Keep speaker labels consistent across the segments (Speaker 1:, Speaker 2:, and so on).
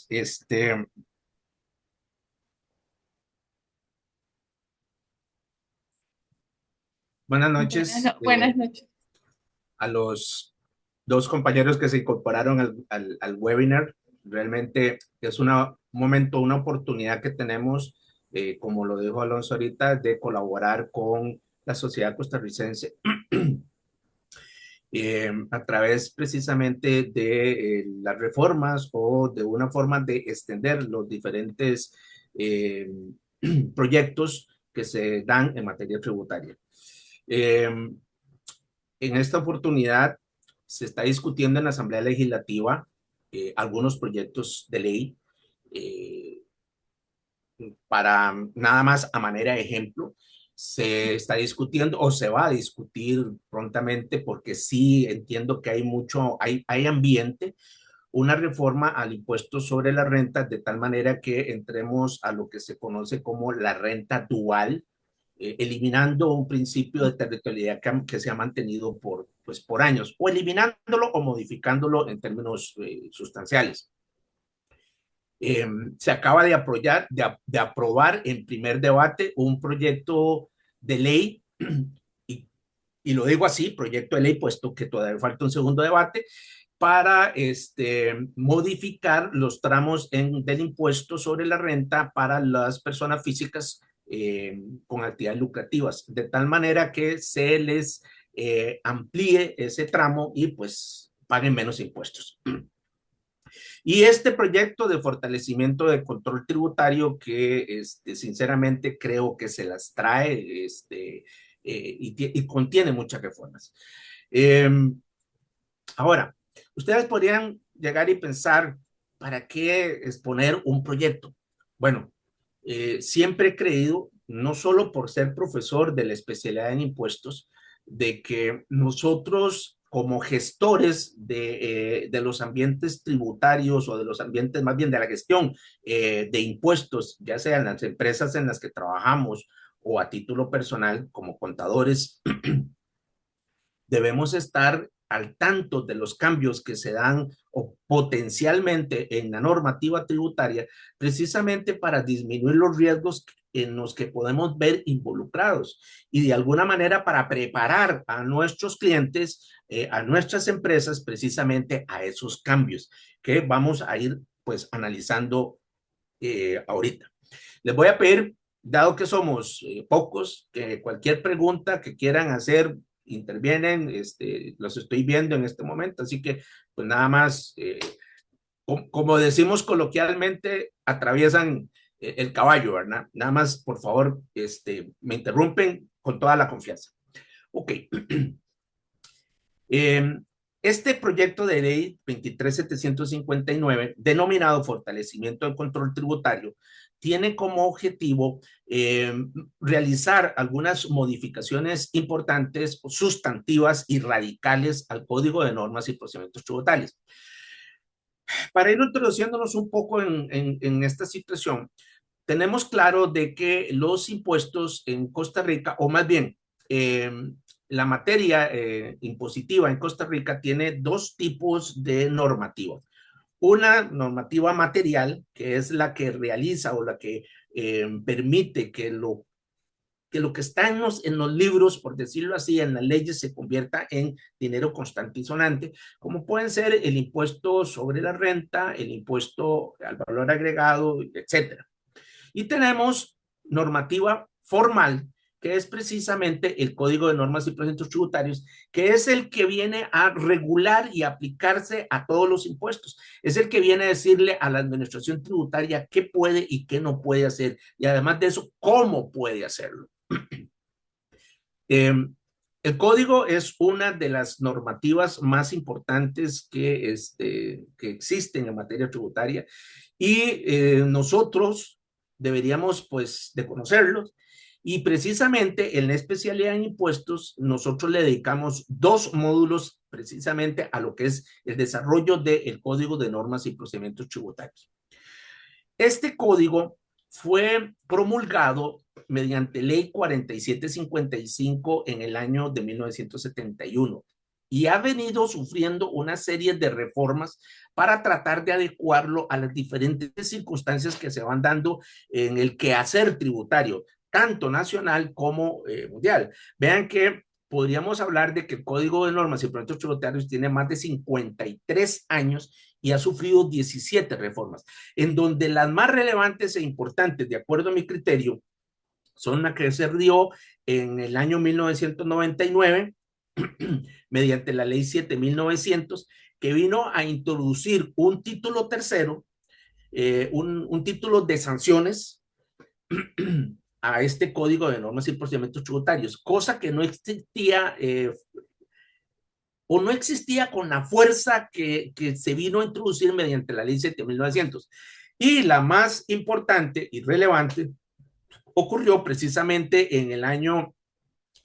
Speaker 1: noches. Buenas noches
Speaker 2: Buenas noches.
Speaker 1: a los dos compañeros que se incorporaron al webinar. Realmente es un momento, una oportunidad que tenemos, como lo dijo Alonso ahorita, de colaborar con la sociedad costarricense a través precisamente de las reformas o de una forma de extender los diferentes eh, proyectos que se dan en materia tributaria. Eh, en esta oportunidad se está discutiendo en la Asamblea Legislativa algunos proyectos de ley eh, para nada más a manera de ejemplo. Se está discutiendo o se va a discutir prontamente porque sí entiendo que hay mucho, hay ambiente, una reforma al impuesto sobre la renta de tal manera que entremos a lo que se conoce como la renta dual, eliminando un principio de territorialidad que se ha mantenido por años, o eliminándolo o modificándolo en términos sustanciales. Se acaba de aprobar en primer debate un proyecto de ley, y, y lo digo así, proyecto de ley, puesto que todavía falta un segundo debate, para modificar los tramos del impuesto sobre la renta para las personas físicas con actividades lucrativas, de tal manera que se les amplíe ese tramo y pues paguen menos impuestos. Y este proyecto de fortalecimiento de control tributario que sinceramente creo que se las trae y contiene muchas reformas. Eh, Ahora, ustedes podrían llegar y pensar, ¿para qué exponer un proyecto? Bueno, siempre he creído, no solo por ser profesor de la especialidad en impuestos, de que nosotros como gestores de los ambientes tributarios o de los ambientes más bien de la gestión de impuestos, ya sean las empresas en las que trabajamos o a título personal como contadores, debemos estar al tanto de los cambios que se dan o potencialmente en la normativa tributaria, precisamente para disminuir los riesgos en los que podemos ver involucrados y de alguna manera para preparar a nuestros clientes, a nuestras empresas, precisamente a esos cambios que vamos a ir pues analizando ahorita. Les voy a pedir, dado que somos pocos, que cualquier pregunta que quieran hacer, intervienen, los estoy viendo en este momento, así que pues nada más, como decimos coloquialmente, atraviesan el caballo, ¿verdad? Nada más, por favor, me interrumpen con toda la confianza. Ok. Eh, este proyecto de ley 23759, denominado Fortalecimiento del Control Tributario, tiene como objetivo realizar algunas modificaciones importantes, sustantivas y radicales al Código de Normas y Procedimientos Tributarios. Para ir introduciéndonos un poco en esta situación, tenemos claro de que los impuestos en Costa Rica, o más bien, eh, la materia impositiva en Costa Rica tiene dos tipos de normativa. Una normativa material, que es la que realiza o la que permite que lo que está en los libros, por decirlo así, en las leyes se convierta en dinero constante y sonante, como pueden ser el impuesto sobre la renta, el impuesto al valor agregado, etcétera. Y tenemos normativa formal, que es precisamente el Código de Normas y Procedimientos Tributarios, que es el que viene a regular y aplicarse a todos los impuestos. Es el que viene a decirle a la administración tributaria qué puede y qué no puede hacer. Y además de eso, cómo puede hacerlo. Eh, el código es una de las normativas más importantes que existen en materia tributaria y nosotros deberíamos pues de conocerlos y precisamente en la especialidad en impuestos nosotros le dedicamos dos módulos precisamente a lo que es el desarrollo del Código de Normas y Procedimientos Tributarios. Este código fue promulgado mediante ley 4755 en el año de 1971 y ha venido sufriendo una serie de reformas para tratar de adecuarlo a las diferentes circunstancias que se van dando en el quehacer tributario, tanto nacional como mundial. Vean que podríamos hablar de que el Código de Normas y Proyectos Tributarios tiene más de 53 años y ha sufrido 17 reformas, en donde las más relevantes e importantes, de acuerdo a mi criterio, son las que se dio en el año 1999 mediante la ley 7.900, que vino a introducir un título tercero, un título de sanciones a este Código de Normas y Procedimientos Tributarios, cosa que no existía o no existía con la fuerza que se vino a introducir mediante la ley 7.900. Y la más importante y relevante ocurrió precisamente en el año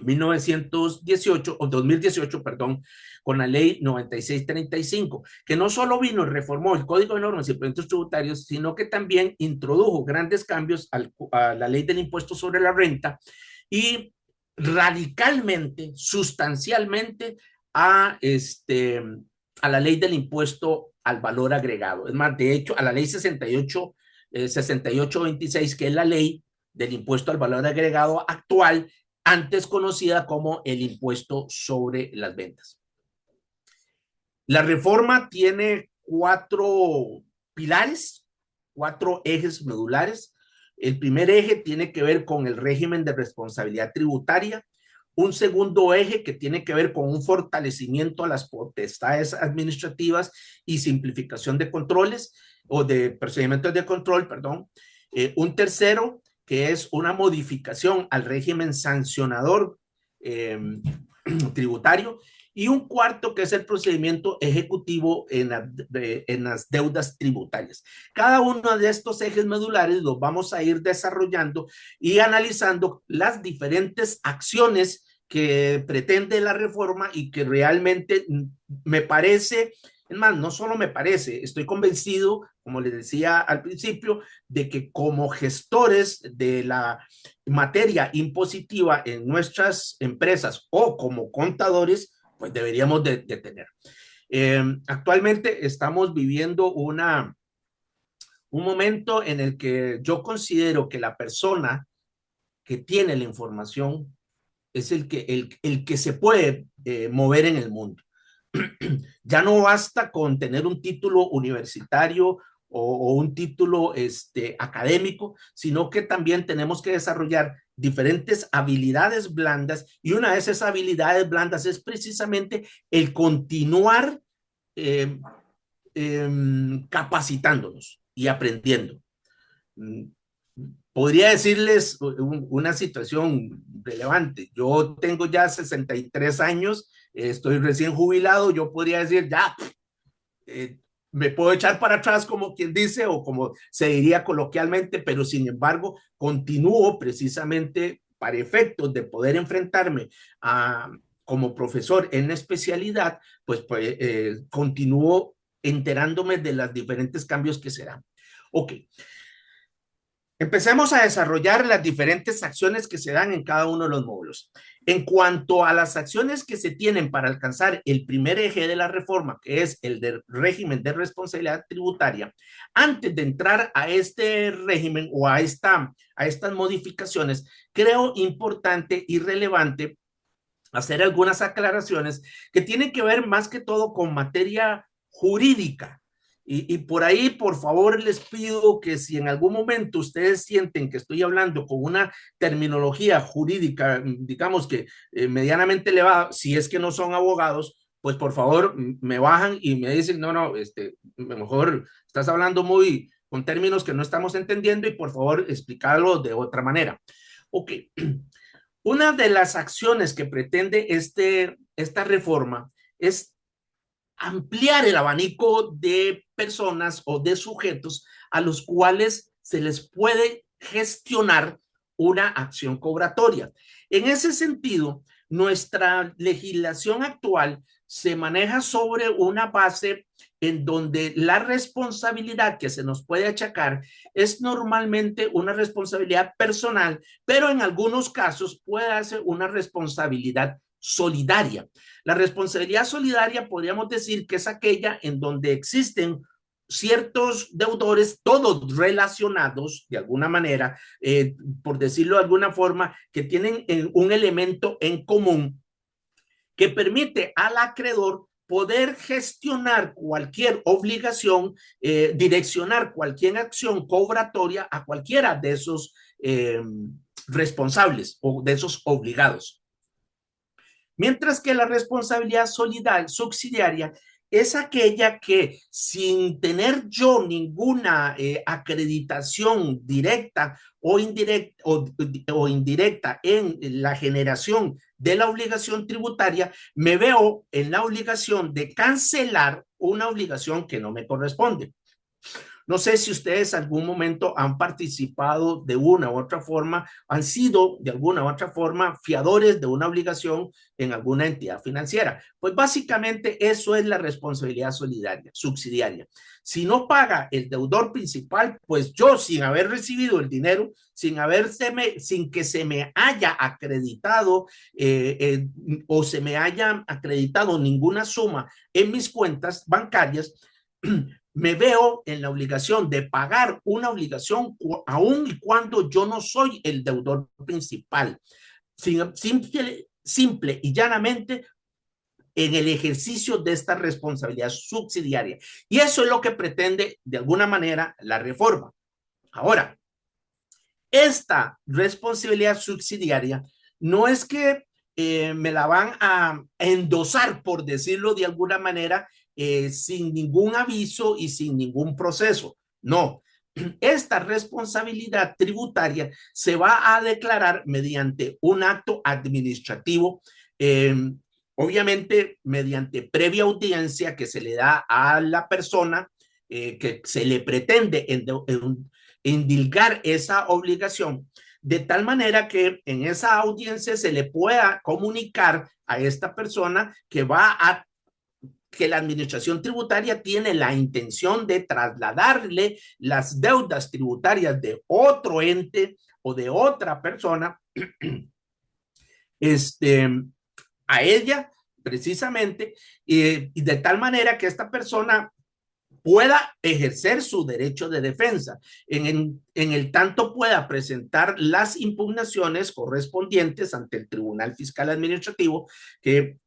Speaker 1: 1918 o 2018, perdón, con la ley 9635, que no solo vino y reformó el Código de Normas y Procedimientos Tributarios, sino que también introdujo grandes cambios a la ley del impuesto sobre la renta y radicalmente, sustancialmente a la ley del impuesto al valor agregado. Es más, de hecho, a la ley 6826, que es la ley del impuesto al valor agregado actual, antes conocida como el impuesto sobre las ventas. La reforma tiene 4 pilares, 4 ejes medulares. El primer eje tiene que ver con el régimen de responsabilidad tributaria. Un segundo eje que tiene que ver con un fortalecimiento a las potestades administrativas y simplificación de controles o de procedimientos de control, perdón. Un tercero que es una modificación al régimen sancionador tributario, y un cuarto que es el procedimiento ejecutivo en las deudas tributarias. Cada uno de estos ejes medulares los vamos a ir desarrollando y analizando las diferentes acciones que pretende la reforma y que realmente me parece, es más, no solo me parece, estoy convencido, como les decía al principio, de que como gestores de la materia impositiva en nuestras empresas o como contadores, pues deberíamos de tener. Actualmente estamos viviendo un momento en el que yo considero que la persona que tiene la información es el que se puede mover en el mundo. Ya no basta con tener un título universitario o un título académico, sino que también tenemos que desarrollar diferentes habilidades blandas, y una de esas habilidades blandas es precisamente el continuar eh, capacitándonos y aprendiendo. Podría decirles una situación relevante. Yo tengo ya 63 años, estoy recién jubilado, yo podría decir ya, eh, me puedo echar para atrás como quien dice o como se diría coloquialmente, pero sin embargo continúo precisamente para efectos de poder enfrentarme a, como profesor en la especialidad, pues continúo enterándome de los diferentes cambios que se dan. Ok, empecemos a desarrollar las diferentes acciones que se dan en cada uno de los módulos. En cuanto a las acciones que se tienen para alcanzar el primer eje de la reforma, que es el del régimen de responsabilidad tributaria, antes de entrar a este régimen o a estas modificaciones, creo importante y relevante hacer algunas aclaraciones que tienen que ver más que todo con materia jurídica. Y por ahí, por favor, les pido que si en algún momento ustedes sienten que estoy hablando con una terminología jurídica, digamos que medianamente elevada, si es que no son abogados, pues por favor me bajan y me dicen, no, no, mejor estás hablando muy con términos que no estamos entendiendo y por favor explicarlo de otra manera. Ok. Una de las acciones que pretende esta reforma es ampliar el abanico de personas o de sujetos a los cuales se les puede gestionar una acción cobratoria. En ese sentido, nuestra legislación actual se maneja sobre una base en donde la responsabilidad que se nos puede achacar es normalmente una responsabilidad personal, pero en algunos casos puede ser una responsabilidad solidaria. La responsabilidad solidaria podríamos decir que es aquella en donde existen ciertos deudores, todos relacionados de alguna manera, por decirlo de alguna forma, que tienen un elemento en común que permite al acreedor poder gestionar cualquier obligación, direccionar cualquier acción cobratoria a cualquiera de esos responsables o de esos obligados. Mientras que la responsabilidad subsidiaria es aquella que sin tener yo ninguna acreditación directa o indirecta en la generación de la obligación tributaria, me veo en la obligación de cancelar una obligación que no me corresponde. No sé si ustedes algún momento han participado de una u otra forma, han sido de alguna u otra forma fiadores de una obligación en alguna entidad financiera. Pues básicamente eso es la responsabilidad solidaria, subsidiaria. Si no paga el deudor principal, pues yo sin haber recibido el dinero, sin que se me haya acreditado o se me haya acreditado ninguna suma en mis cuentas bancarias, me veo en la obligación de pagar una obligación aun y cuando yo no soy el deudor principal. Simple y llanamente en el ejercicio de esta responsabilidad subsidiaria. Y eso es lo que pretende de alguna manera la reforma. Ahora, esta responsabilidad subsidiaria no es que me la van a endosar, por decirlo de alguna manera, sin ningún aviso y sin ningún proceso. No, esta responsabilidad tributaria se va a declarar mediante un acto administrativo, obviamente mediante previa audiencia que se le da a la persona que se le pretende indilgar esa obligación, de tal manera que en esa audiencia se le pueda comunicar a esta persona que la administración tributaria tiene la intención de trasladarle las deudas tributarias de otro ente o de otra persona a ella precisamente, y de tal manera que esta persona pueda ejercer su derecho de defensa, en el tanto pueda presentar las impugnaciones correspondientes ante el Tribunal Fiscal Administrativo, que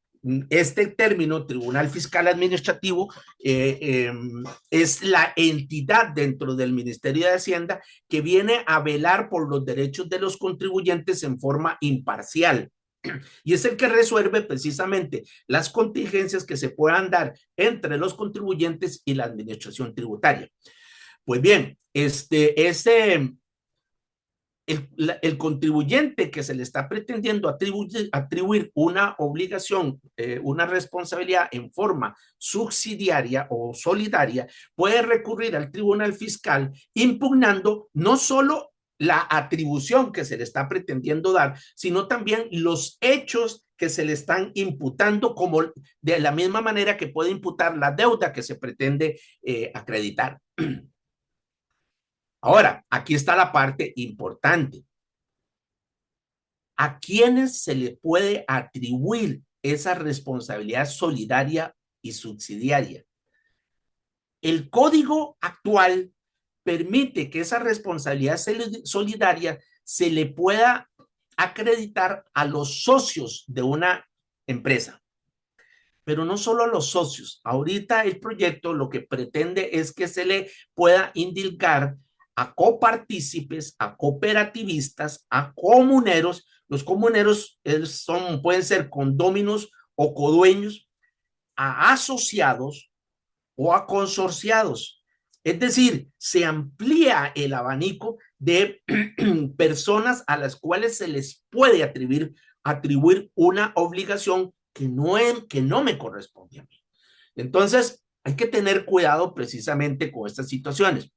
Speaker 1: este término, Tribunal Fiscal Administrativo, es la entidad dentro del Ministerio de Hacienda que viene a velar por los derechos de los contribuyentes en forma imparcial. Y es el que resuelve precisamente las contingencias que se puedan dar entre los contribuyentes y la administración tributaria. Pues bien, el contribuyente que se le está pretendiendo atribuir una obligación, una responsabilidad en forma subsidiaria o solidaria, puede recurrir al Tribunal Fiscal impugnando no solo la atribución que se le está pretendiendo dar, sino también los hechos que se le están imputando, como de la misma manera que puede imputar la deuda que se pretende acreditar. Ahora, aquí está la parte importante. ¿A quiénes se le puede atribuir esa responsabilidad solidaria y subsidiaria? El código actual permite que esa responsabilidad solidaria se le pueda acreditar a los socios de una empresa. Pero no solo a los socios. Ahorita el proyecto lo que pretende es que se le pueda indilgar a copartícipes, a cooperativistas, a comuneros. Los comuneros pueden ser condóminos o codueños, a asociados o a consorciados. Es decir, se amplía el abanico de personas a las cuales se les puede atribuir una obligación que no me corresponde a mí. Entonces, hay que tener cuidado precisamente con estas situaciones.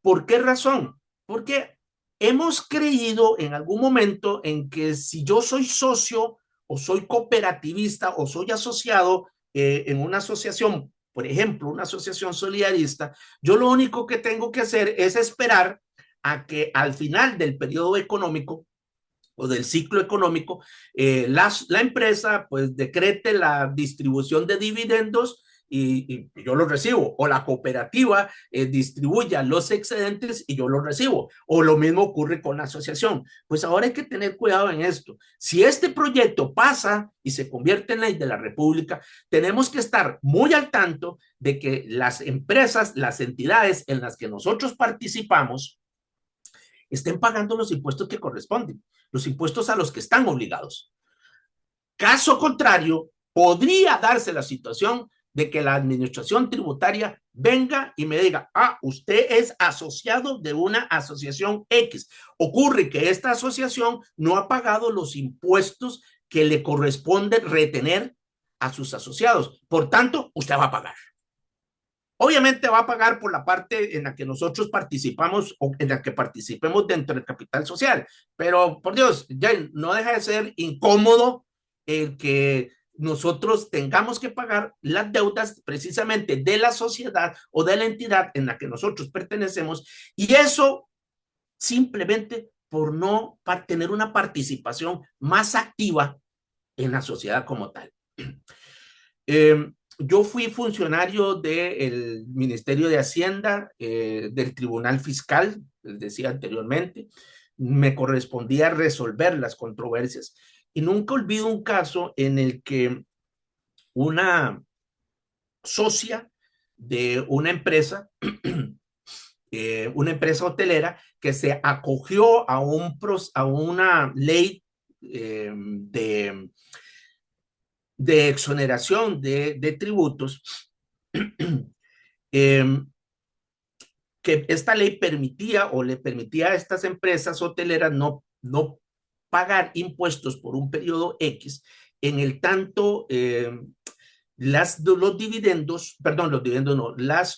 Speaker 1: ¿Por qué razón? Porque hemos creído en algún momento en que si yo soy socio o soy cooperativista o soy asociado en una asociación, por ejemplo, una asociación solidarista, yo lo único que tengo que hacer es esperar a que al final del periodo económico o del ciclo económico, la empresa pues decrete la distribución de dividendos y yo los recibo, o la cooperativa distribuya los excedentes y yo los recibo, o lo mismo ocurre con la asociación. Pues ahora hay que tener cuidado en esto. Si este proyecto pasa y se convierte en ley de la República, tenemos que estar muy al tanto de que las empresas, las entidades en las que nosotros participamos, estén pagando los impuestos que corresponden, los impuestos a los que están obligados. Caso contrario, podría darse la situación de que la administración tributaria venga y me diga, usted es asociado de una asociación X. Ocurre que esta asociación no ha pagado los impuestos que le corresponde retener a sus asociados. Por tanto, usted va a pagar. Obviamente va a pagar por la parte en la que nosotros participamos o en la que participemos dentro del capital social, pero por Dios, ya no deja de ser incómodo el que nosotros tengamos que pagar las deudas precisamente de la sociedad o de la entidad en la que nosotros pertenecemos, y eso simplemente por no tener una participación más activa en la sociedad como tal. Yo fui funcionario del Ministerio de Hacienda, del Tribunal Fiscal, les decía anteriormente. Me correspondía resolver las controversias. Y nunca olvido un caso en el que una socia de una empresa hotelera que se acogió a una ley de exoneración de tributos, que esta ley permitía o le permitía a estas empresas hoteleras no pagar impuestos por un periodo X, en el tanto las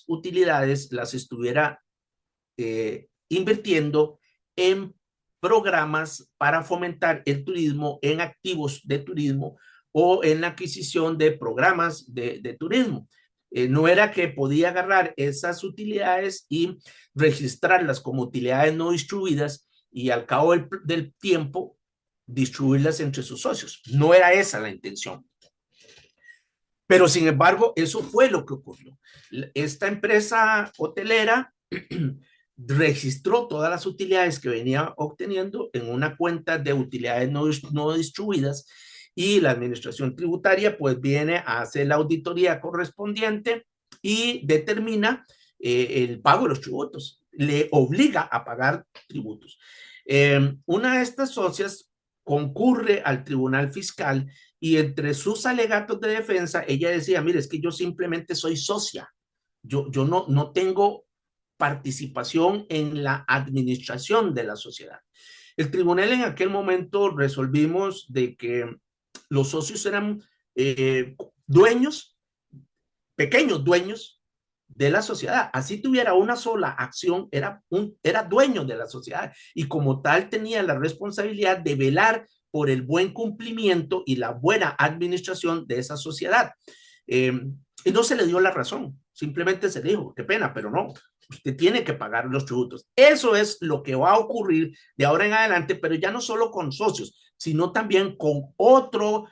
Speaker 1: utilidades las estuviera invirtiendo en programas para fomentar el turismo, en activos de turismo o en la adquisición de programas de turismo. No era que podía agarrar esas utilidades y registrarlas como utilidades no distribuidas y al cabo del tiempo distribuirlas entre sus socios. No era esa la intención. Pero sin embargo, eso fue lo que ocurrió. Esta empresa hotelera registró todas las utilidades que venía obteniendo en una cuenta de utilidades no distribuidas, y la administración tributaria pues viene a hacer la auditoría correspondiente y determina el pago de los tributos, le obliga a pagar tributos. Una de estas socias concurre al tribunal fiscal y entre sus alegatos de defensa ella decía, mire, es que yo simplemente soy socia, yo no tengo participación en la administración de la sociedad. El tribunal en aquel momento resolvimos de que los socios eran dueños, pequeños dueños de la sociedad. Así tuviera una sola acción, era dueño de la sociedad y como tal tenía la responsabilidad de velar por el buen cumplimiento y la buena administración de esa sociedad. Y no se le dio la razón, simplemente se dijo, qué pena, pero no, usted tiene que pagar los tributos. Eso es lo que va a ocurrir de ahora en adelante, pero ya no solo con socios, sino también con otro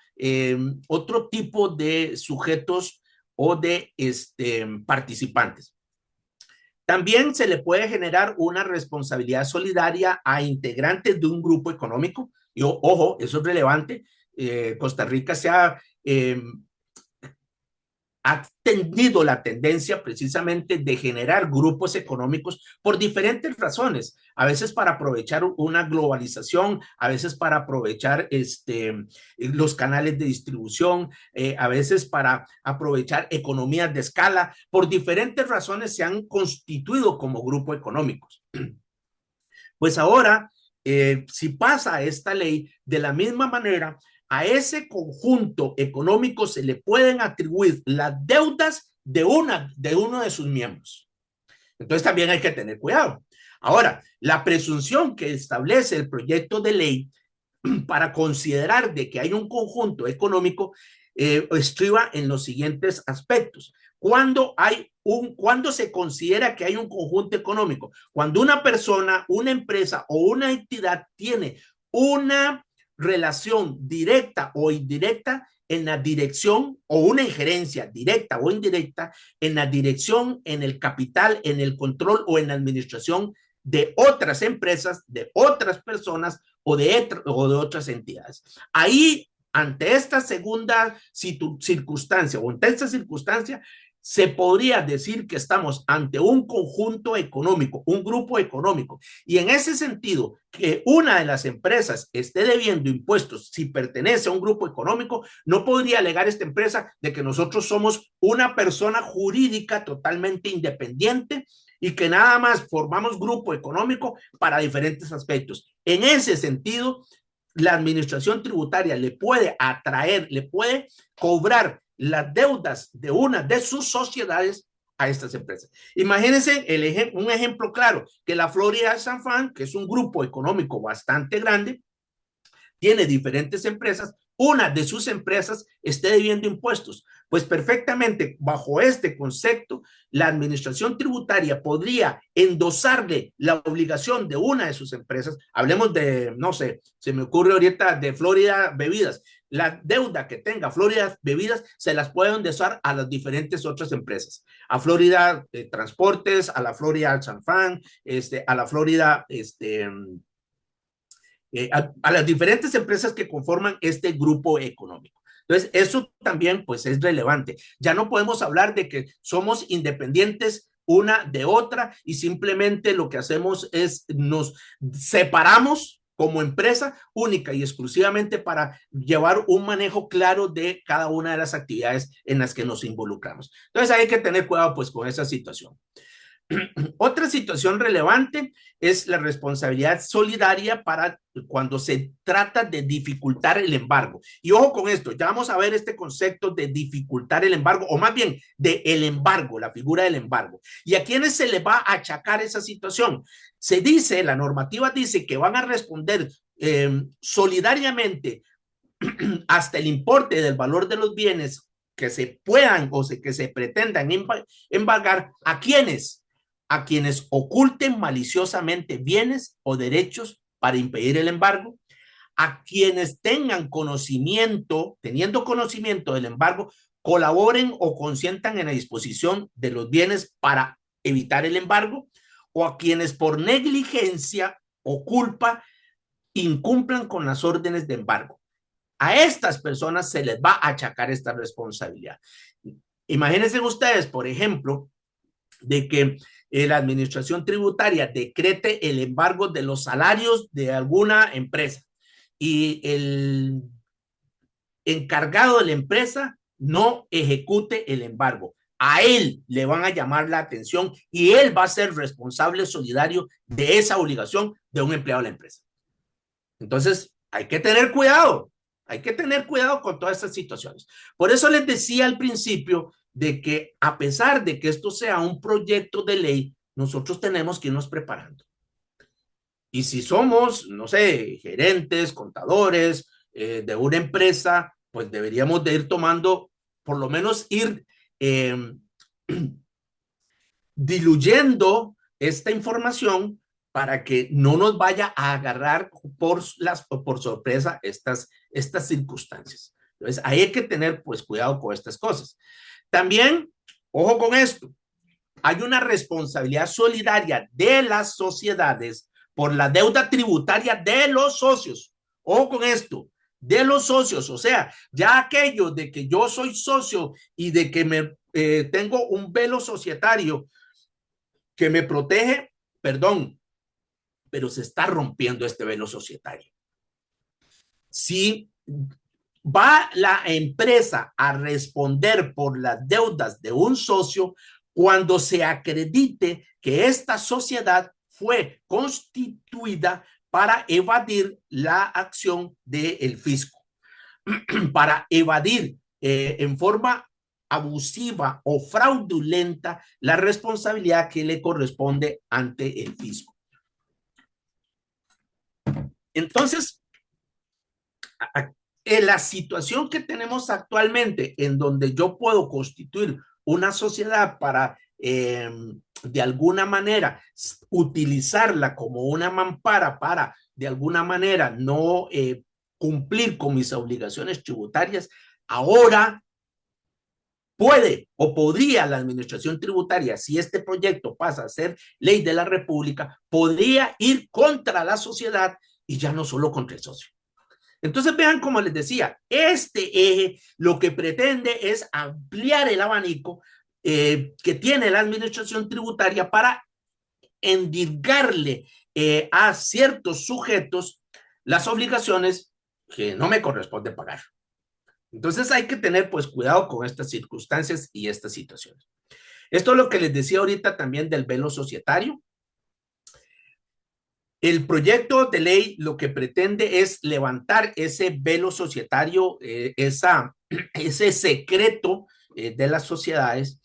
Speaker 1: tipo de sujetos o de participantes. También se le puede generar una responsabilidad solidaria a integrantes de un grupo económico. Y ojo, eso es relevante. Costa Rica se ha tenido la tendencia precisamente de generar grupos económicos por diferentes razones, a veces para aprovechar una globalización, a veces para aprovechar los canales de distribución, a veces para aprovechar economías de escala. Por diferentes razones se han constituido como grupos económicos. Pues ahora, si pasa esta ley, de la misma manera, a ese conjunto económico se le pueden atribuir las deudas de uno de sus miembros. Entonces también hay que tener cuidado. Ahora, la presunción que establece el proyecto de ley para considerar de que hay un conjunto económico estriba en los siguientes aspectos. Cuando se considera que hay un conjunto económico, cuando una persona, una empresa o una entidad tiene una relación directa o indirecta en la dirección, o una injerencia directa o indirecta en la dirección, en el capital, en el control o en la administración de otras empresas, de otras personas o de otras entidades. Ahí, ante esta segunda circunstancia o ante esta circunstancia, se podría decir que estamos ante un conjunto económico, un grupo económico. Y en ese sentido, que una de las empresas esté debiendo impuestos si pertenece a un grupo económico, no podría alegar esta empresa de que nosotros somos una persona jurídica totalmente independiente y que nada más formamos grupo económico para diferentes aspectos. En ese sentido, la administración tributaria le puede atraer, le puede cobrar las deudas de una de sus sociedades a estas empresas. Imagínense un ejemplo claro, que la Florida San Juan, que es un grupo económico bastante grande, tiene diferentes empresas, una de sus empresas esté debiendo impuestos. Pues perfectamente, bajo este concepto, la administración tributaria podría endosarle la obligación de una de sus empresas, hablemos de, no sé, se me ocurre ahorita de Florida Bebidas, la deuda que tenga Florida Bebidas se las puede endosar a las diferentes otras empresas, a Florida Transportes, a la Florida San Juan, a la Florida a las diferentes empresas que conforman este grupo económico. Entonces, eso también pues es relevante. Ya no podemos hablar de que somos independientes una de otra y simplemente lo que hacemos es nos separamos como empresa única y exclusivamente para llevar un manejo claro de cada una de las actividades en las que nos involucramos. Entonces hay que tener cuidado pues con esa situación. Otra situación relevante es la responsabilidad solidaria para cuando se trata de dificultar el embargo. Y ojo con esto, ya vamos a ver este concepto de dificultar el embargo, o más bien de el embargo, la figura del embargo. ¿Y a quiénes se le va a achacar esa situación? Se dice, la normativa dice que van a responder solidariamente hasta el importe del valor de los bienes que se puedan o que se pretendan embargar. ¿A quiénes? A quienes oculten maliciosamente bienes o derechos para impedir el embargo, a quienes tengan conocimiento, teniendo conocimiento del embargo, colaboren o consientan en la disposición de los bienes para evitar el embargo, o a quienes por negligencia o culpa incumplan con las órdenes de embargo. A estas personas se les va a achacar esta responsabilidad. Imagínense ustedes, por ejemplo, de que la administración tributaria decrete el embargo de los salarios de alguna empresa y el encargado de la empresa no ejecute el embargo. A él le van a llamar la atención y él va a ser responsable solidario de esa obligación de un empleado de la empresa. Entonces, hay que tener cuidado. Hay que tener cuidado con todas estas situaciones. Por eso les decía al principio de que a pesar de que esto sea un proyecto de ley, nosotros tenemos que irnos preparando. Y si somos, no sé, gerentes, contadores de una empresa, pues deberíamos de ir tomando, por lo menos ir diluyendo esta información para que no nos vaya a agarrar por sorpresa estas circunstancias. Entonces, hay que tener pues cuidado con estas cosas. También, ojo con esto, hay una responsabilidad solidaria de las sociedades por la deuda tributaria de los socios. Ojo con esto, de los socios, o sea, ya aquello de que yo soy socio y de que tengo un velo societario que me protege, perdón, pero se está rompiendo este velo societario. Si va la empresa a responder por las deudas de un socio cuando se acredite que esta sociedad fue constituida para evadir la acción del fisco, para evadir en forma abusiva o fraudulenta la responsabilidad que le corresponde ante el fisco. Entonces, en la situación que tenemos actualmente, en donde yo puedo constituir una sociedad para, de alguna manera, utilizarla como una mampara para de alguna manera no cumplir con mis obligaciones tributarias, ahora puede o podría la administración tributaria, si este proyecto pasa a ser ley de la República, podría ir contra la sociedad y ya no solo contra el socio. Entonces vean, como les decía, este eje lo que pretende es ampliar el abanico que tiene la administración tributaria para endilgarle a ciertos sujetos las obligaciones que no me corresponde pagar. Entonces hay que tener pues cuidado con estas circunstancias y estas situaciones. Esto es lo que les decía ahorita también del velo societario. El proyecto de ley lo que pretende es levantar ese velo societario, ese secreto de las sociedades,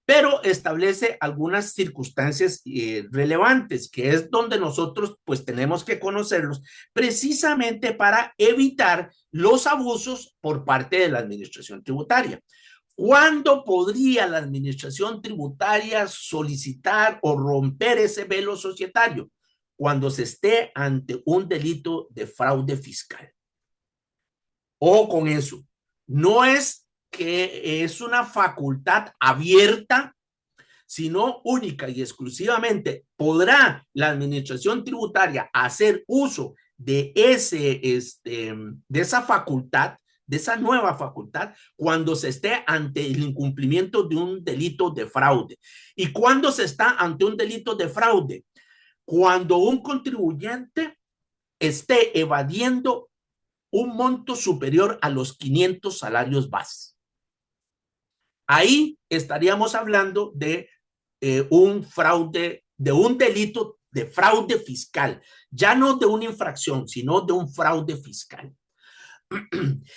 Speaker 1: pero establece algunas circunstancias relevantes, que es donde nosotros pues tenemos que conocerlos precisamente para evitar los abusos por parte de la administración tributaria. ¿Cuándo podría la administración tributaria solicitar o romper ese velo societario? Cuando se esté ante un delito de fraude fiscal. Ojo con eso. No es que es una facultad abierta, sino única y exclusivamente podrá la administración tributaria hacer uso de esa facultad, de esa nueva facultad, cuando se esté ante el incumplimiento de un delito de fraude. ¿Y cuando se está ante un delito de fraude? Cuando un contribuyente esté evadiendo un monto superior a los 500 salarios base. Ahí estaríamos hablando de un fraude, de un delito de fraude fiscal, ya no de una infracción, sino de un fraude fiscal.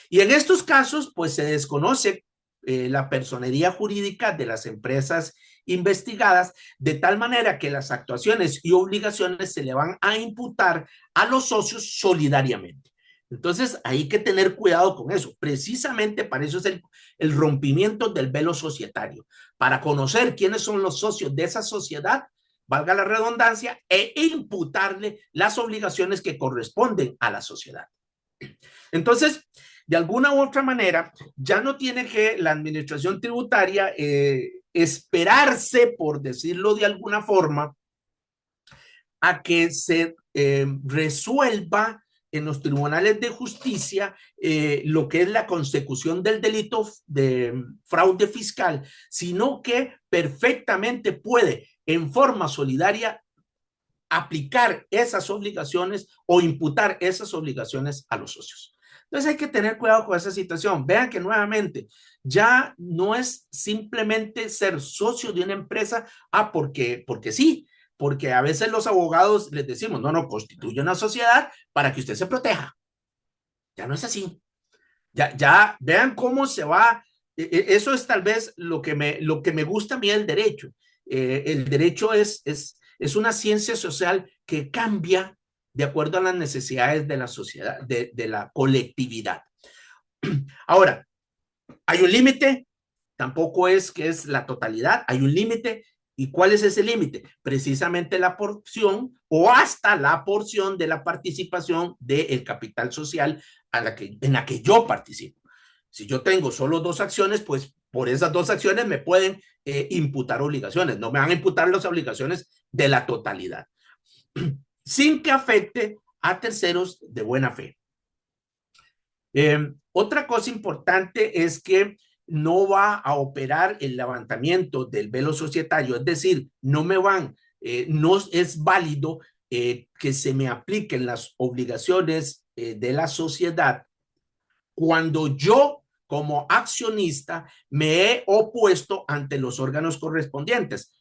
Speaker 1: Y en estos casos, pues se desconoce la personería jurídica de las empresas investigadas, de tal manera que las actuaciones y obligaciones se le van a imputar a los socios solidariamente. Entonces, hay que tener cuidado con eso. Precisamente para eso es el rompimiento del velo societario, para conocer quiénes son los socios de esa sociedad, valga la redundancia, e imputarle las obligaciones que corresponden a la sociedad. Entonces, de alguna u otra manera, ya no tiene que la administración tributaria esperarse, por decirlo de alguna forma, a que se resuelva en los tribunales de justicia lo que es la consecución del delito de fraude fiscal, sino que perfectamente puede, en forma solidaria, aplicar esas obligaciones o imputar esas obligaciones a los socios. Entonces hay que tener cuidado con esa situación. Vean que nuevamente ya no es simplemente ser socio de una empresa, porque sí, porque a veces los abogados les decimos, no, constituye una sociedad para que usted se proteja. Ya no es así. Ya vean cómo se va. Eso es tal vez lo que me gusta a mí del derecho. El derecho es una ciencia social que cambia de acuerdo a las necesidades de la sociedad, de la colectividad. Ahora, hay un límite, tampoco es que es la totalidad, hay un límite. ¿Y cuál es ese límite? Precisamente la porción o hasta la porción de la participación del capital social en la que yo participo. Si yo tengo solo 2 acciones, pues por esas 2 acciones me pueden imputar obligaciones. No me van a imputar las obligaciones de la totalidad, sin que afecte a terceros de buena fe. Otra cosa importante es que no va a operar el levantamiento del velo societario, es decir, no es válido que se me apliquen las obligaciones de la sociedad cuando yo, como accionista, me he opuesto ante los órganos correspondientes,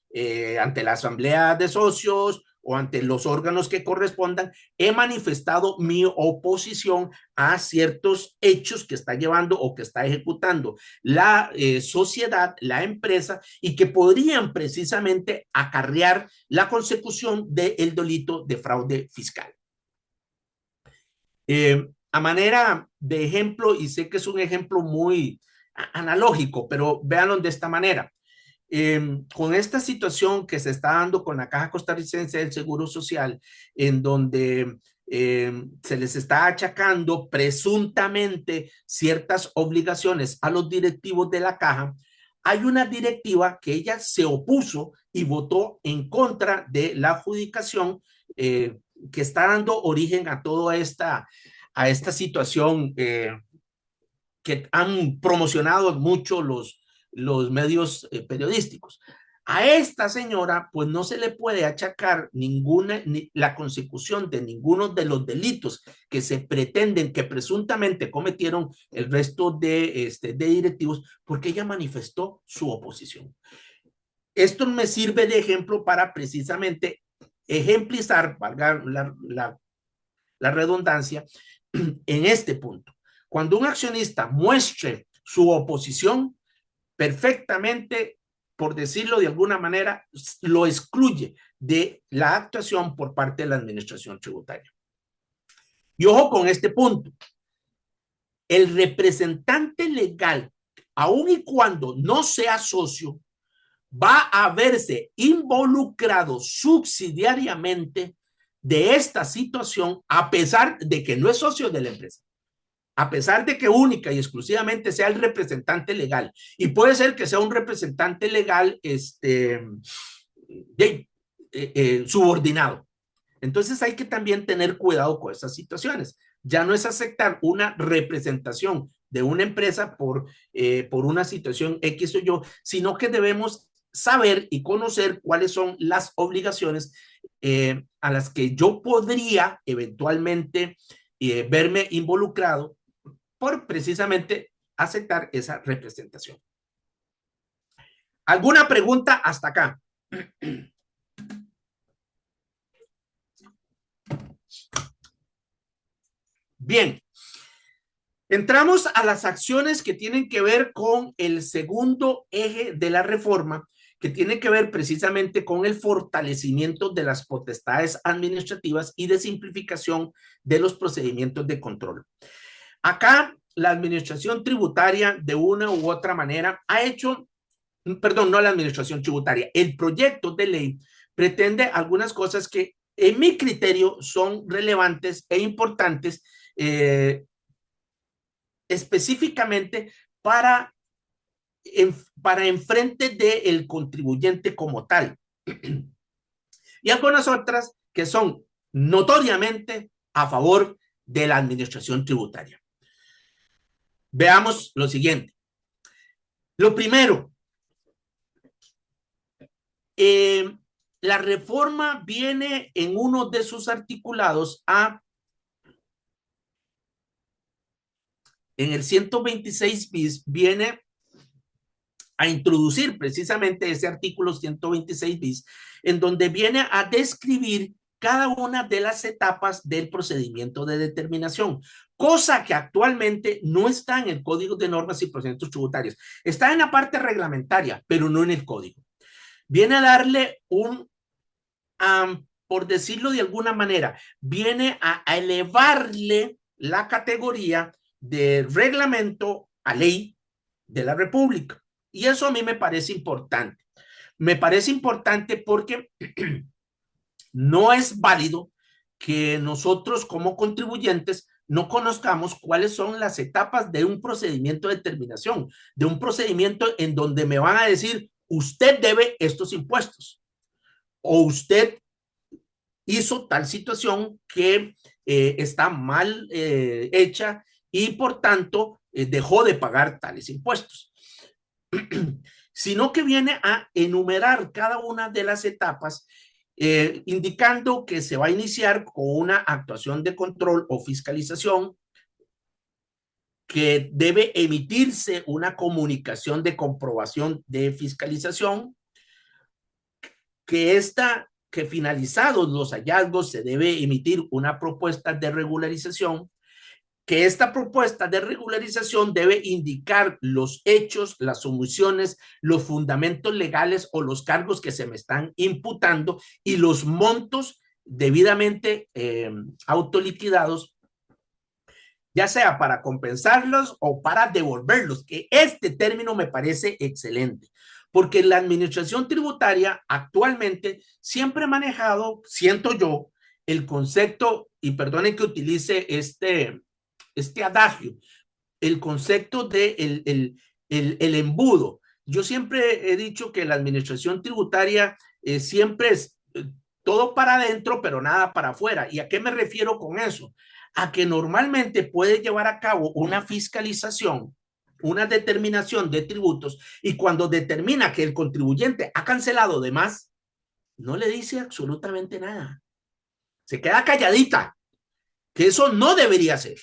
Speaker 1: ante la asamblea de socios o ante los órganos que correspondan, he manifestado mi oposición a ciertos hechos que está llevando o que está ejecutando la sociedad, la empresa, y que podrían precisamente acarrear la consecución del delito de fraude fiscal. A manera de ejemplo, y sé que es un ejemplo muy analógico, pero véanlo de esta manera. Con esta situación que se está dando con la Caja Costarricense del Seguro Social, en donde se les está achacando presuntamente ciertas obligaciones a los directivos de la caja, hay una directiva que ella se opuso y votó en contra de la adjudicación que está dando origen a toda esta situación que han promocionado mucho los medios periodísticos. A esta señora, pues no se le puede achacar la consecución de ninguno de los delitos que se pretenden, que presuntamente cometieron el resto de directivos, porque ella manifestó su oposición. Esto me sirve de ejemplo para precisamente ejemplizar, valga la redundancia, en este punto. Cuando un accionista muestre su oposición, perfectamente, por decirlo de alguna manera, lo excluye de la actuación por parte de la administración tributaria. Y ojo con este punto. El representante legal, aun y cuando no sea socio, va a verse involucrado subsidiariamente de esta situación, a pesar de que no es socio de la empresa, a pesar de que única y exclusivamente sea el representante legal, y puede ser que sea un representante legal subordinado. Entonces hay que también tener cuidado con esas situaciones. Ya no es aceptar una representación de una empresa por una situación X o Y, sino que debemos saber y conocer cuáles son las obligaciones a las que yo podría eventualmente verme involucrado por precisamente aceptar esa representación. ¿Alguna pregunta hasta acá? Bien, entramos a las acciones que tienen que ver con el segundo eje de la reforma, que tiene que ver precisamente con el fortalecimiento de las potestades administrativas y de simplificación de los procedimientos de control. Acá la administración tributaria de una u otra manera ha hecho, perdón, no la administración tributaria, el proyecto de ley pretende algunas cosas que en mi criterio son relevantes e importantes específicamente para enfrente del contribuyente como tal. Y algunas otras que son notoriamente a favor de la administración tributaria. Veamos lo siguiente. Lo primero, la reforma viene en uno de sus articulados en el 126 bis, viene a introducir precisamente ese artículo 126 bis, en donde viene a describir cada una de las etapas del procedimiento de determinación, cosa que actualmente no está en el Código de Normas y Procedimientos Tributarios. Está en la parte reglamentaria, pero no en el código. Viene a darle por decirlo de alguna manera, viene a elevarle la categoría de reglamento a ley de la República. Y eso a mí me parece importante. Me parece importante porque no es válido que nosotros como contribuyentes no conozcamos cuáles son las etapas de un procedimiento de determinación, de un procedimiento en donde me van a decir, usted debe estos impuestos o usted hizo tal situación que está mal hecha y por tanto dejó de pagar tales impuestos. Sino que viene a enumerar cada una de las etapas, indicando que se va a iniciar con una actuación de control o fiscalización, que debe emitirse una comunicación de comprobación de fiscalización, que finalizados los hallazgos se debe emitir una propuesta de regularización, que esta propuesta de regularización debe indicar los hechos, las omisiones, los fundamentos legales o los cargos que se me están imputando y los montos debidamente autoliquidados, ya sea para compensarlos o para devolverlos, que este término me parece excelente, porque la administración tributaria actualmente siempre ha manejado, siento yo, el concepto, y perdonen que utilice este adagio, el concepto de el embudo. Yo siempre he dicho que la administración tributaria siempre es todo para adentro, pero nada para afuera. ¿Y a qué me refiero con eso? A que normalmente puede llevar a cabo una fiscalización, una determinación de tributos, y cuando determina que el contribuyente ha cancelado de más, no le dice absolutamente nada. Se queda calladita, que eso no debería ser,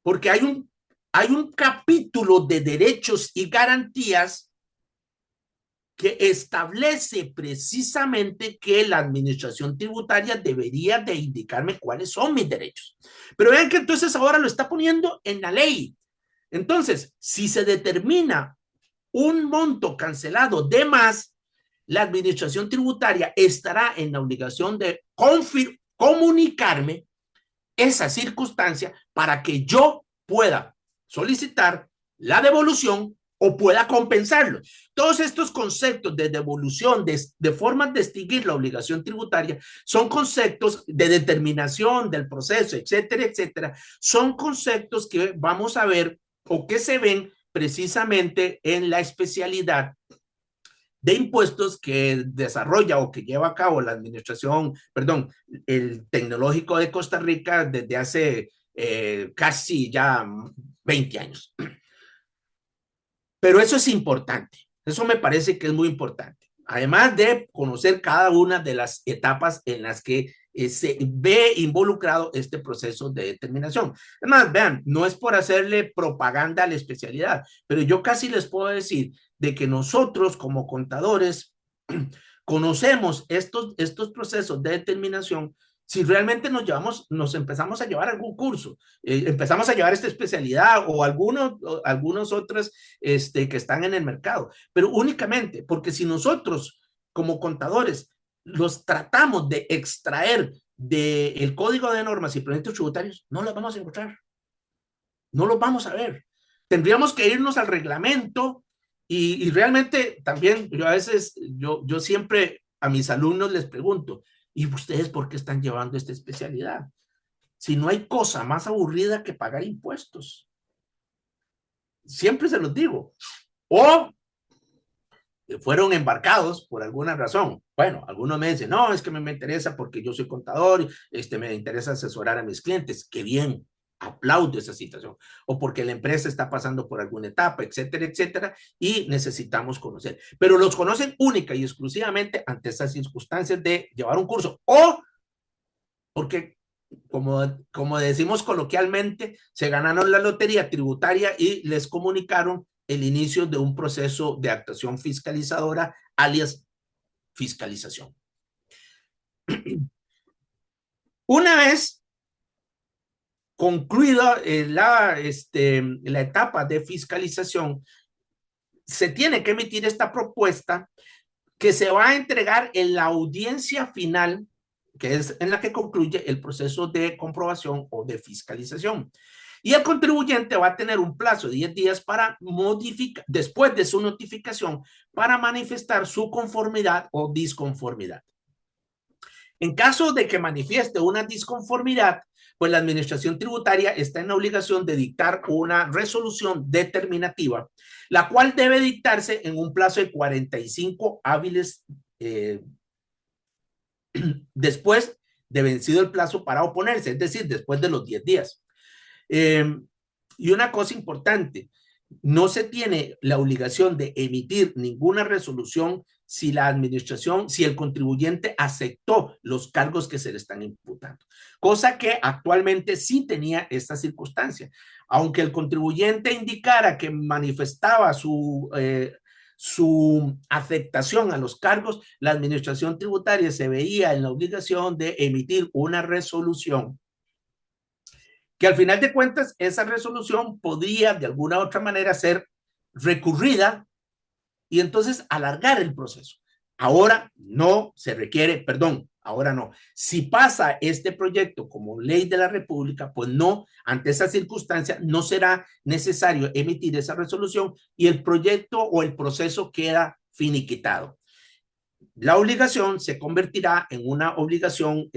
Speaker 1: porque hay un capítulo de derechos y garantías que establece precisamente que la administración tributaria debería de indicarme cuáles son mis derechos. Pero vean que entonces ahora lo está poniendo en la ley. Entonces, si se determina un monto cancelado de más, la administración tributaria estará en la obligación de comunicarme esa circunstancia para que yo pueda solicitar la devolución o pueda compensarlo. Todos estos conceptos de devolución, de formas de extinguir la obligación tributaria, son conceptos de determinación del proceso, etcétera, etcétera. Son conceptos que vamos a ver o que se ven precisamente en la especialidad de impuestos que desarrolla o que lleva a cabo la administración, perdón, el Tecnológico de Costa Rica desde hace casi ya 20 años. Pero eso es importante, eso me parece que es muy importante. Además de conocer cada una de las etapas en las que se ve involucrado este proceso de determinación. Además, vean, no es por hacerle propaganda a la especialidad, pero yo casi les puedo decir de que nosotros como contadores conocemos estos procesos de determinación si realmente nos empezamos a llevar algún curso, empezamos a llevar esta especialidad o algunos otros que están en el mercado, pero únicamente porque si nosotros como contadores los tratamos de extraer del código de normas y procedimientos tributarios, no los vamos a encontrar, no los vamos a ver. Tendríamos que irnos al reglamento y realmente también yo a veces, yo siempre a mis alumnos les pregunto, ¿y ustedes por qué están llevando esta especialidad? Si no hay cosa más aburrida que pagar impuestos. Siempre se los digo. O fueron embarcados por alguna razón. Bueno, algunos me dicen, no, es que me interesa porque yo soy contador, me interesa asesorar a mis clientes. Qué bien, aplaudo esa situación. O porque la empresa está pasando por alguna etapa, etcétera, etcétera, y necesitamos conocer. Pero los conocen única y exclusivamente ante esas circunstancias de llevar un curso o porque como decimos coloquialmente, se ganaron la lotería tributaria y les comunicaron el inicio de un proceso de actuación fiscalizadora, alias fiscalización. Una vez concluida la etapa de fiscalización, se tiene que emitir esta propuesta que se va a entregar en la audiencia final, que es en la que concluye el proceso de comprobación o de fiscalización. Y el contribuyente va a tener un plazo de 10 días para modificar, después de su notificación, para manifestar su conformidad o disconformidad. En caso de que manifieste una disconformidad, pues la administración tributaria está en la obligación de dictar una resolución determinativa, la cual debe dictarse en un plazo de 45 hábiles después de vencido el plazo para oponerse, es decir, después de los 10 días. Y una cosa importante, no se tiene la obligación de emitir ninguna resolución si la administración, si el contribuyente aceptó los cargos que se le están imputando, cosa que actualmente sí tenía esta circunstancia. Aunque el contribuyente indicara que manifestaba su aceptación a los cargos, la administración tributaria se veía en la obligación de emitir una resolución que al final de cuentas esa resolución podría de alguna u otra manera ser recurrida y entonces alargar el proceso. Ahora no se requiere, perdón, ahora no. Si pasa este proyecto como ley de la República, pues no, ante esa circunstancia no será necesario emitir esa resolución y el proyecto o el proceso queda finiquitado. la obligación se convertirá en una obligación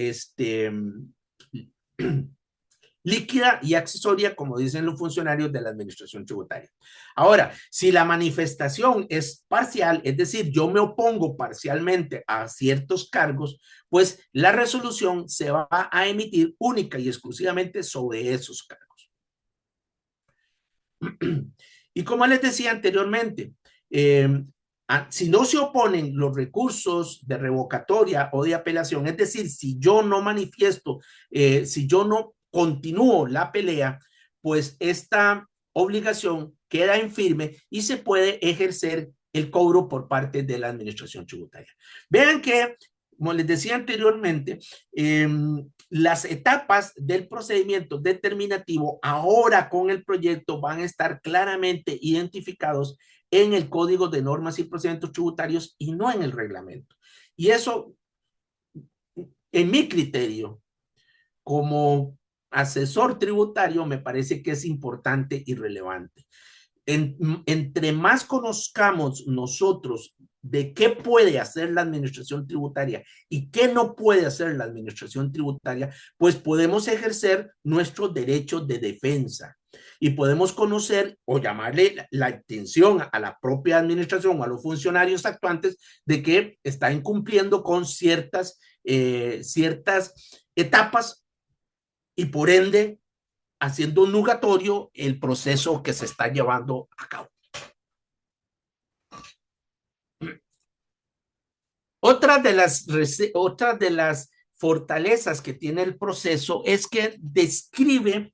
Speaker 1: líquida y accesoria, como dicen los funcionarios de la administración tributaria. Ahora, si la manifestación es parcial, es decir, yo me opongo parcialmente a ciertos cargos, pues la resolución se va a emitir única y exclusivamente sobre esos cargos. Y como les decía anteriormente, si no se oponen los recursos de revocatoria o de apelación, es decir, si yo no manifiesto, si yo no continúo la pelea, pues esta obligación queda en firme y se puede ejercer el cobro por parte de la administración tributaria. Vean que, como les decía anteriormente, las etapas del procedimiento determinativo ahora con el proyecto van a estar claramente identificados en el Código de Normas y Procedimientos Tributarios y no en el reglamento. Y eso, en mi criterio, como asesor tributario, me parece que es importante y relevante. Entre más conozcamos nosotros de qué puede hacer la administración tributaria y qué no puede hacer la administración tributaria, pues podemos ejercer nuestro derecho de defensa y podemos conocer o llamarle la atención a la propia administración o a los funcionarios actuantes de que está incumpliendo con ciertas etapas y por ende haciendo nugatorio el proceso que se está llevando a cabo. Otra de las fortalezas que tiene el proceso es que describe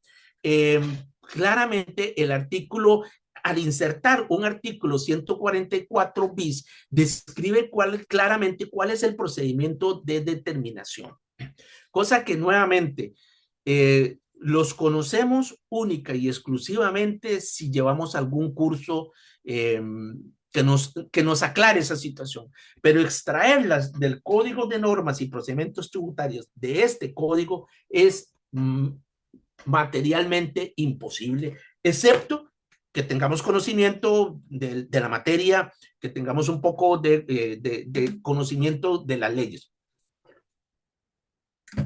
Speaker 1: claramente el artículo, al insertar un artículo 144 bis, describe claramente cuál es el procedimiento de determinación. Cosa que nuevamente los conocemos única y exclusivamente si llevamos algún curso que nos aclare esa situación, pero extraerlas del Código de Normas y Procedimientos Tributarios de este código es materialmente imposible, excepto que tengamos conocimiento de la materia, que tengamos un poco de conocimiento de las leyes.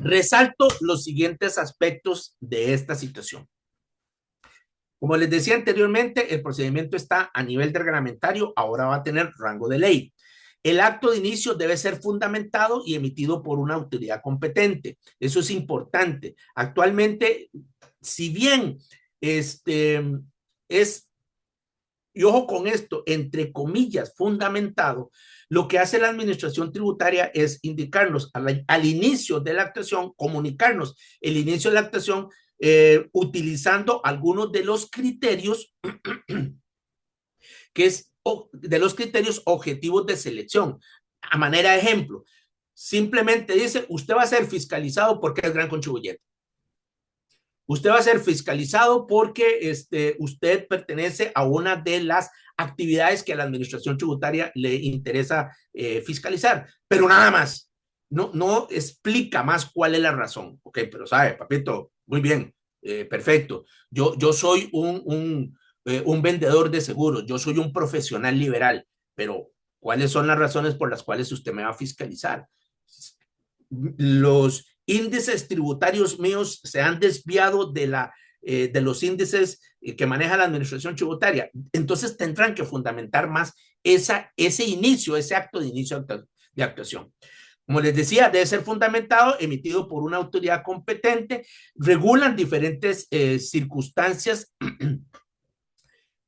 Speaker 1: Resalto los siguientes aspectos de esta situación. Como les decía anteriormente, el procedimiento está a nivel de reglamentario, ahora va a tener rango de ley. El acto de inicio debe ser fundamentado y emitido por una autoridad competente. Eso es importante. Actualmente, si bien y ojo con esto, entre comillas, fundamentado, lo que hace la administración tributaria es indicarnos al inicio de la actuación, comunicarnos el inicio de la actuación utilizando algunos de los criterios que es de los criterios objetivos de selección. A manera de ejemplo, simplemente dice, usted va a ser fiscalizado porque es gran contribuyente. Usted va a ser fiscalizado porque usted pertenece a una de las actividades que a la administración tributaria le interesa fiscalizar, pero nada más. No explica más cuál es la razón. Ok, pero sabe, papito, muy bien, perfecto. Yo soy un vendedor de seguros, yo soy un profesional liberal, pero ¿cuáles son las razones por las cuales usted me va a fiscalizar? Los índices tributarios míos se han desviado de los índices que maneja la administración tributaria. Entonces tendrán que fundamentar más ese inicio, ese acto de inicio de actuación. Como les decía, debe ser fundamentado, emitido por una autoridad competente, regulan diferentes circunstancias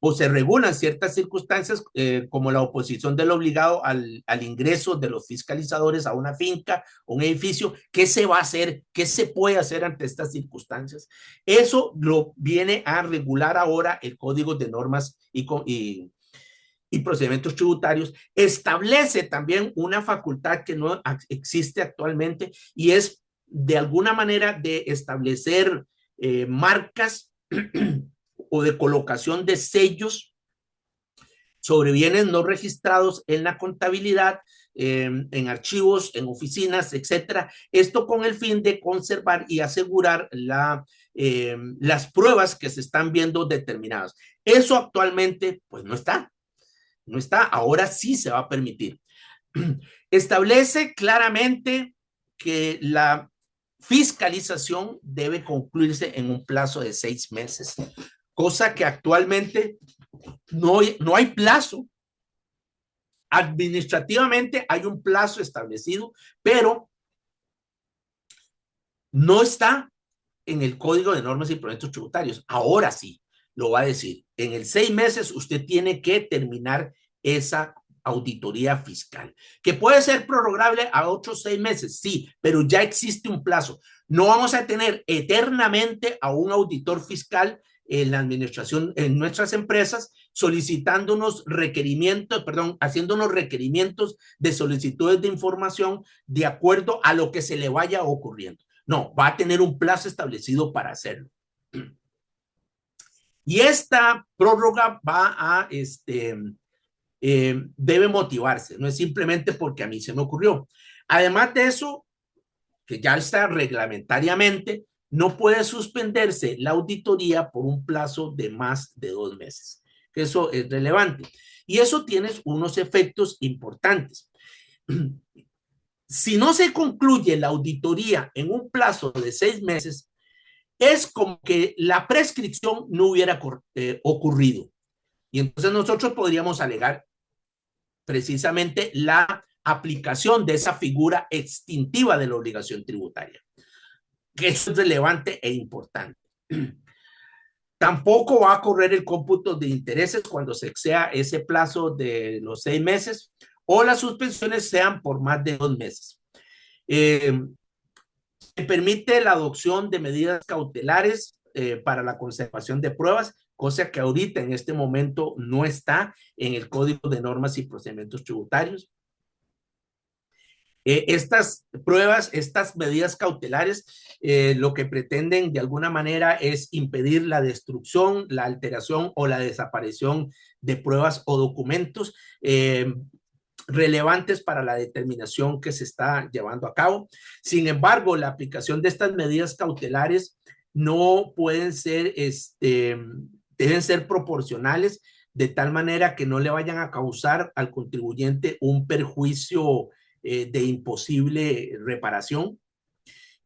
Speaker 1: o se regulan ciertas circunstancias como la oposición del obligado al ingreso de los fiscalizadores a una finca, un edificio. ¿Qué se va a hacer? ¿Qué se puede hacer ante estas circunstancias? Eso lo viene a regular ahora el Código de Normas y Procedimientos Tributarios. Establece también una facultad que no existe actualmente y es de alguna manera de establecer marcas o de colocación de sellos sobre bienes no registrados en la contabilidad, en archivos, en oficinas, etcétera. Esto con el fin de conservar y asegurar las pruebas que se están viendo determinadas. Eso actualmente, pues no está. No está. Ahora sí se va a permitir. Establece claramente que la fiscalización debe concluirse en un plazo de 6 meses, cosa que actualmente no hay plazo. Administrativamente hay un plazo establecido, pero no está en el Código de Normas y Procedimientos Tributarios. Ahora sí, lo va a decir. En el 6 meses usted tiene que terminar esa auditoría fiscal, que puede ser prorrogable a otros 6 meses, sí, pero ya existe un plazo. No vamos a tener eternamente a un auditor fiscal en la administración, en nuestras empresas, solicitándonos requerimientos, perdón, haciéndonos requerimientos de solicitudes de información de acuerdo a lo que se le vaya ocurriendo. No, va a tener un plazo establecido para hacerlo. Y esta prórroga va a, debe motivarse, no es simplemente porque a mí se me ocurrió. Además de eso, que ya está reglamentariamente, no puede suspenderse la auditoría por un plazo de más de 2 meses. Eso es relevante. Y eso tiene unos efectos importantes. Si no se concluye la auditoría en un plazo de 6 meses, es como que la prescripción no hubiera ocurrido. Y entonces nosotros podríamos alegar precisamente la aplicación de esa figura extintiva de la obligación tributaria, que eso es relevante e importante. Tampoco va a correr el cómputo de intereses cuando se exceda ese plazo de los 6 meses o las suspensiones sean por más de 2 meses. Se permite la adopción de medidas cautelares para la conservación de pruebas, cosa que ahorita en este momento no está en el Código de Normas y Procedimientos Tributarios. Estas pruebas, estas medidas cautelares, lo que pretenden de alguna manera es impedir la destrucción, la alteración o la desaparición de pruebas o documentos relevantes para la determinación que se está llevando a cabo. Sin embargo, la aplicación de estas medidas cautelares no pueden ser, deben ser proporcionales de tal manera que no le vayan a causar al contribuyente un perjuicio de imposible reparación.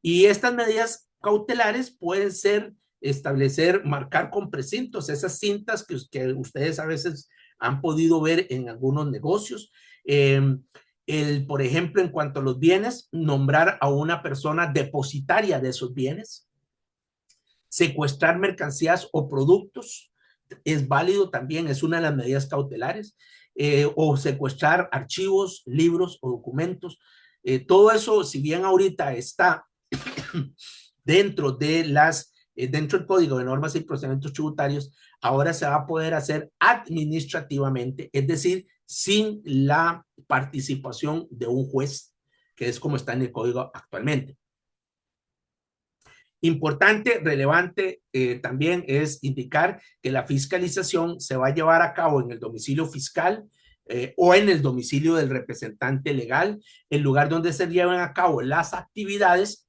Speaker 1: Y estas medidas cautelares pueden ser establecer, marcar con precintos esas cintas que ustedes a veces han podido ver en algunos negocios. Por ejemplo, en cuanto a los bienes, nombrar a una persona depositaria de esos bienes, secuestrar mercancías o productos, es válido también, es una de las medidas cautelares, o secuestrar archivos, libros o documentos. Todo eso, si bien ahorita está dentro dentro del Código de Normas y Procedimientos Tributarios, ahora se va a poder hacer administrativamente, es decir, sin la participación de un juez, que es como está en el Código actualmente. Importante, relevante también es indicar que la fiscalización se va a llevar a cabo en el domicilio fiscal o en el domicilio del representante legal, el lugar donde se llevan a cabo las actividades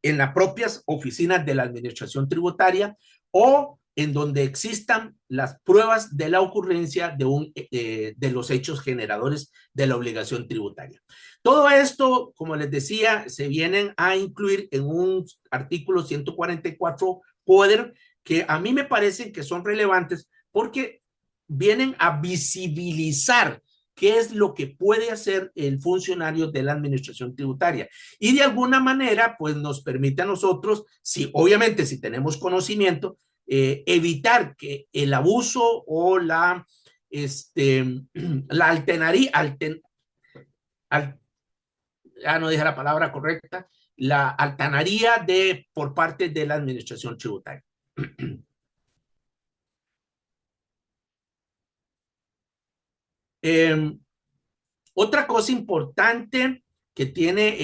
Speaker 1: en las propias oficinas de la administración tributaria o en donde existan las pruebas de la ocurrencia de los hechos generadores de la obligación tributaria. Todo esto, como les decía, se vienen a incluir en un artículo 144 Poder, que a mí me parecen que son relevantes porque vienen a visibilizar qué es lo que puede hacer el funcionario de la administración tributaria. Y de alguna manera, pues nos permite a nosotros, obviamente si tenemos conocimiento, evitar que el abuso o la altenaría, no dije la palabra correcta, la altanería por parte de la administración tributaria. Otra cosa importante que tiene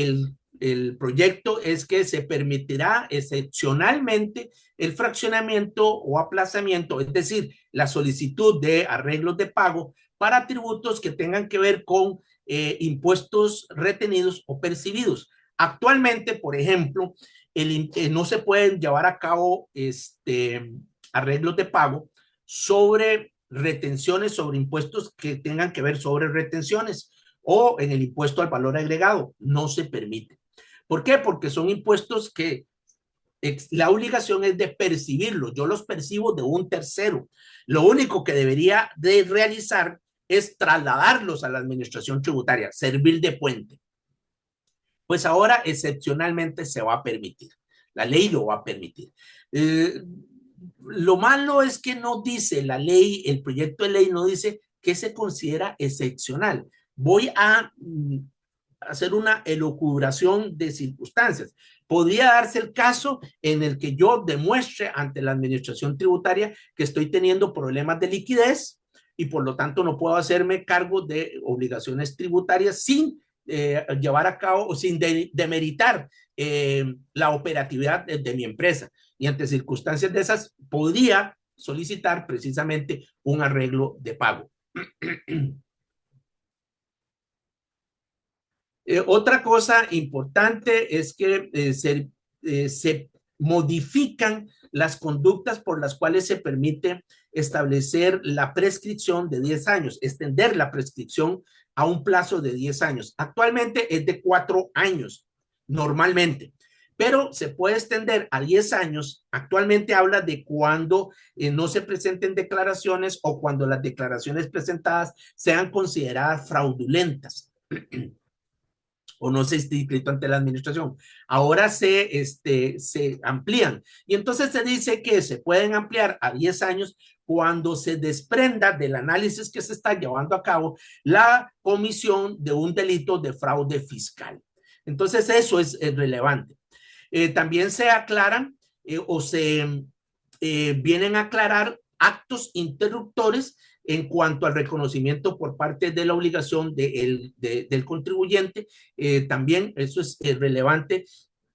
Speaker 1: el proyecto es que se permitirá excepcionalmente el fraccionamiento o aplazamiento, es decir, la solicitud de arreglos de pago para tributos que tengan que ver con impuestos retenidos o percibidos. Actualmente, por ejemplo, no se pueden llevar a cabo arreglos de pago sobre retenciones sobre impuestos que tengan que ver sobre retenciones o en el impuesto al valor agregado. No se permite. ¿Por qué? Porque son impuestos que la obligación es de percibirlos. Yo los percibo de un tercero. Lo único que debería de realizar es trasladarlos a la administración tributaria, servir de puente. Pues ahora excepcionalmente se va a permitir. La ley lo va a permitir. Lo malo es que no dice la ley, el proyecto de ley no dice qué se considera excepcional. Voy a hacer una elucubración de circunstancias. Podría darse el caso en el que yo demuestre ante la administración tributaria que estoy teniendo problemas de liquidez y por lo tanto no puedo hacerme cargo de obligaciones tributarias sin llevar a cabo o sin demeritar la operatividad de mi empresa. Y ante circunstancias de esas podría solicitar precisamente un arreglo de pago. Otra cosa importante es que se modifican las conductas por las cuales se permite establecer la prescripción de 10 años, extender la prescripción a un plazo de 10 años. Actualmente es de 4 años, normalmente, pero se puede extender a 10 años. Actualmente habla de cuando no se presenten declaraciones o cuando las declaraciones presentadas sean consideradas fraudulentas o no se esté inscrito ante la administración. Ahora se amplían. Y entonces se dice que se pueden ampliar a 10 años cuando se desprenda del análisis que se está llevando a cabo la comisión de un delito de fraude fiscal. Entonces eso es relevante. También se aclaran o se vienen a aclarar actos interruptores en cuanto al reconocimiento por parte de la obligación del contribuyente. También eso es relevante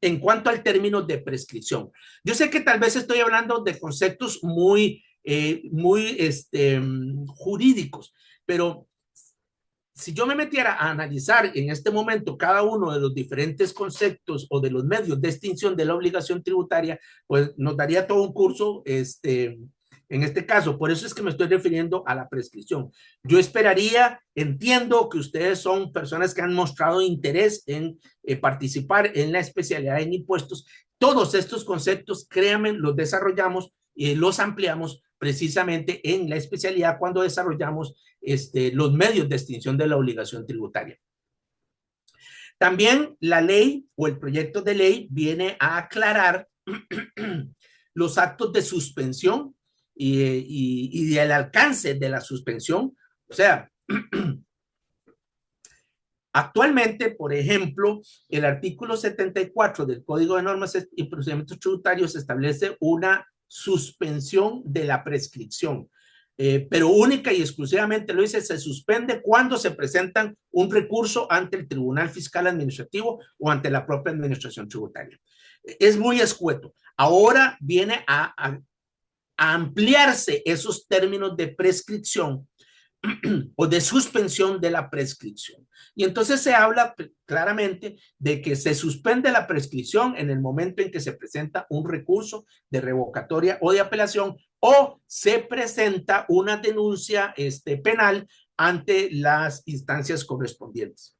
Speaker 1: en cuanto al término de prescripción. Yo sé que tal vez estoy hablando de conceptos muy jurídicos, pero si yo me metiera a analizar en este momento cada uno de los diferentes conceptos o de los medios de extinción de la obligación tributaria, pues nos daría todo un curso en este caso. Por eso es que me estoy refiriendo a la prescripción. Yo esperaría, entiendo que ustedes son personas que han mostrado interés en participar en la especialidad en impuestos. Todos estos conceptos, créanme, los desarrollamos y los ampliamos precisamente en la especialidad cuando desarrollamos los medios de extinción de la obligación tributaria. También la ley o el proyecto de ley viene a aclarar los actos de suspensión y del alcance de la suspensión. O sea, actualmente, por ejemplo, el artículo 74 del Código de Normas y Procedimientos Tributarios establece una suspensión de la prescripción, pero única y exclusivamente lo dice, se suspende cuando se presentan un recurso ante el Tribunal Fiscal Administrativo o ante la propia Administración Tributaria. Es muy escueto. Ahora viene a ampliarse esos términos de prescripción o de suspensión de la prescripción. Y entonces se habla claramente de que se suspende la prescripción en el momento en que se presenta un recurso de revocatoria o de apelación o se presenta una denuncia penal ante las instancias correspondientes.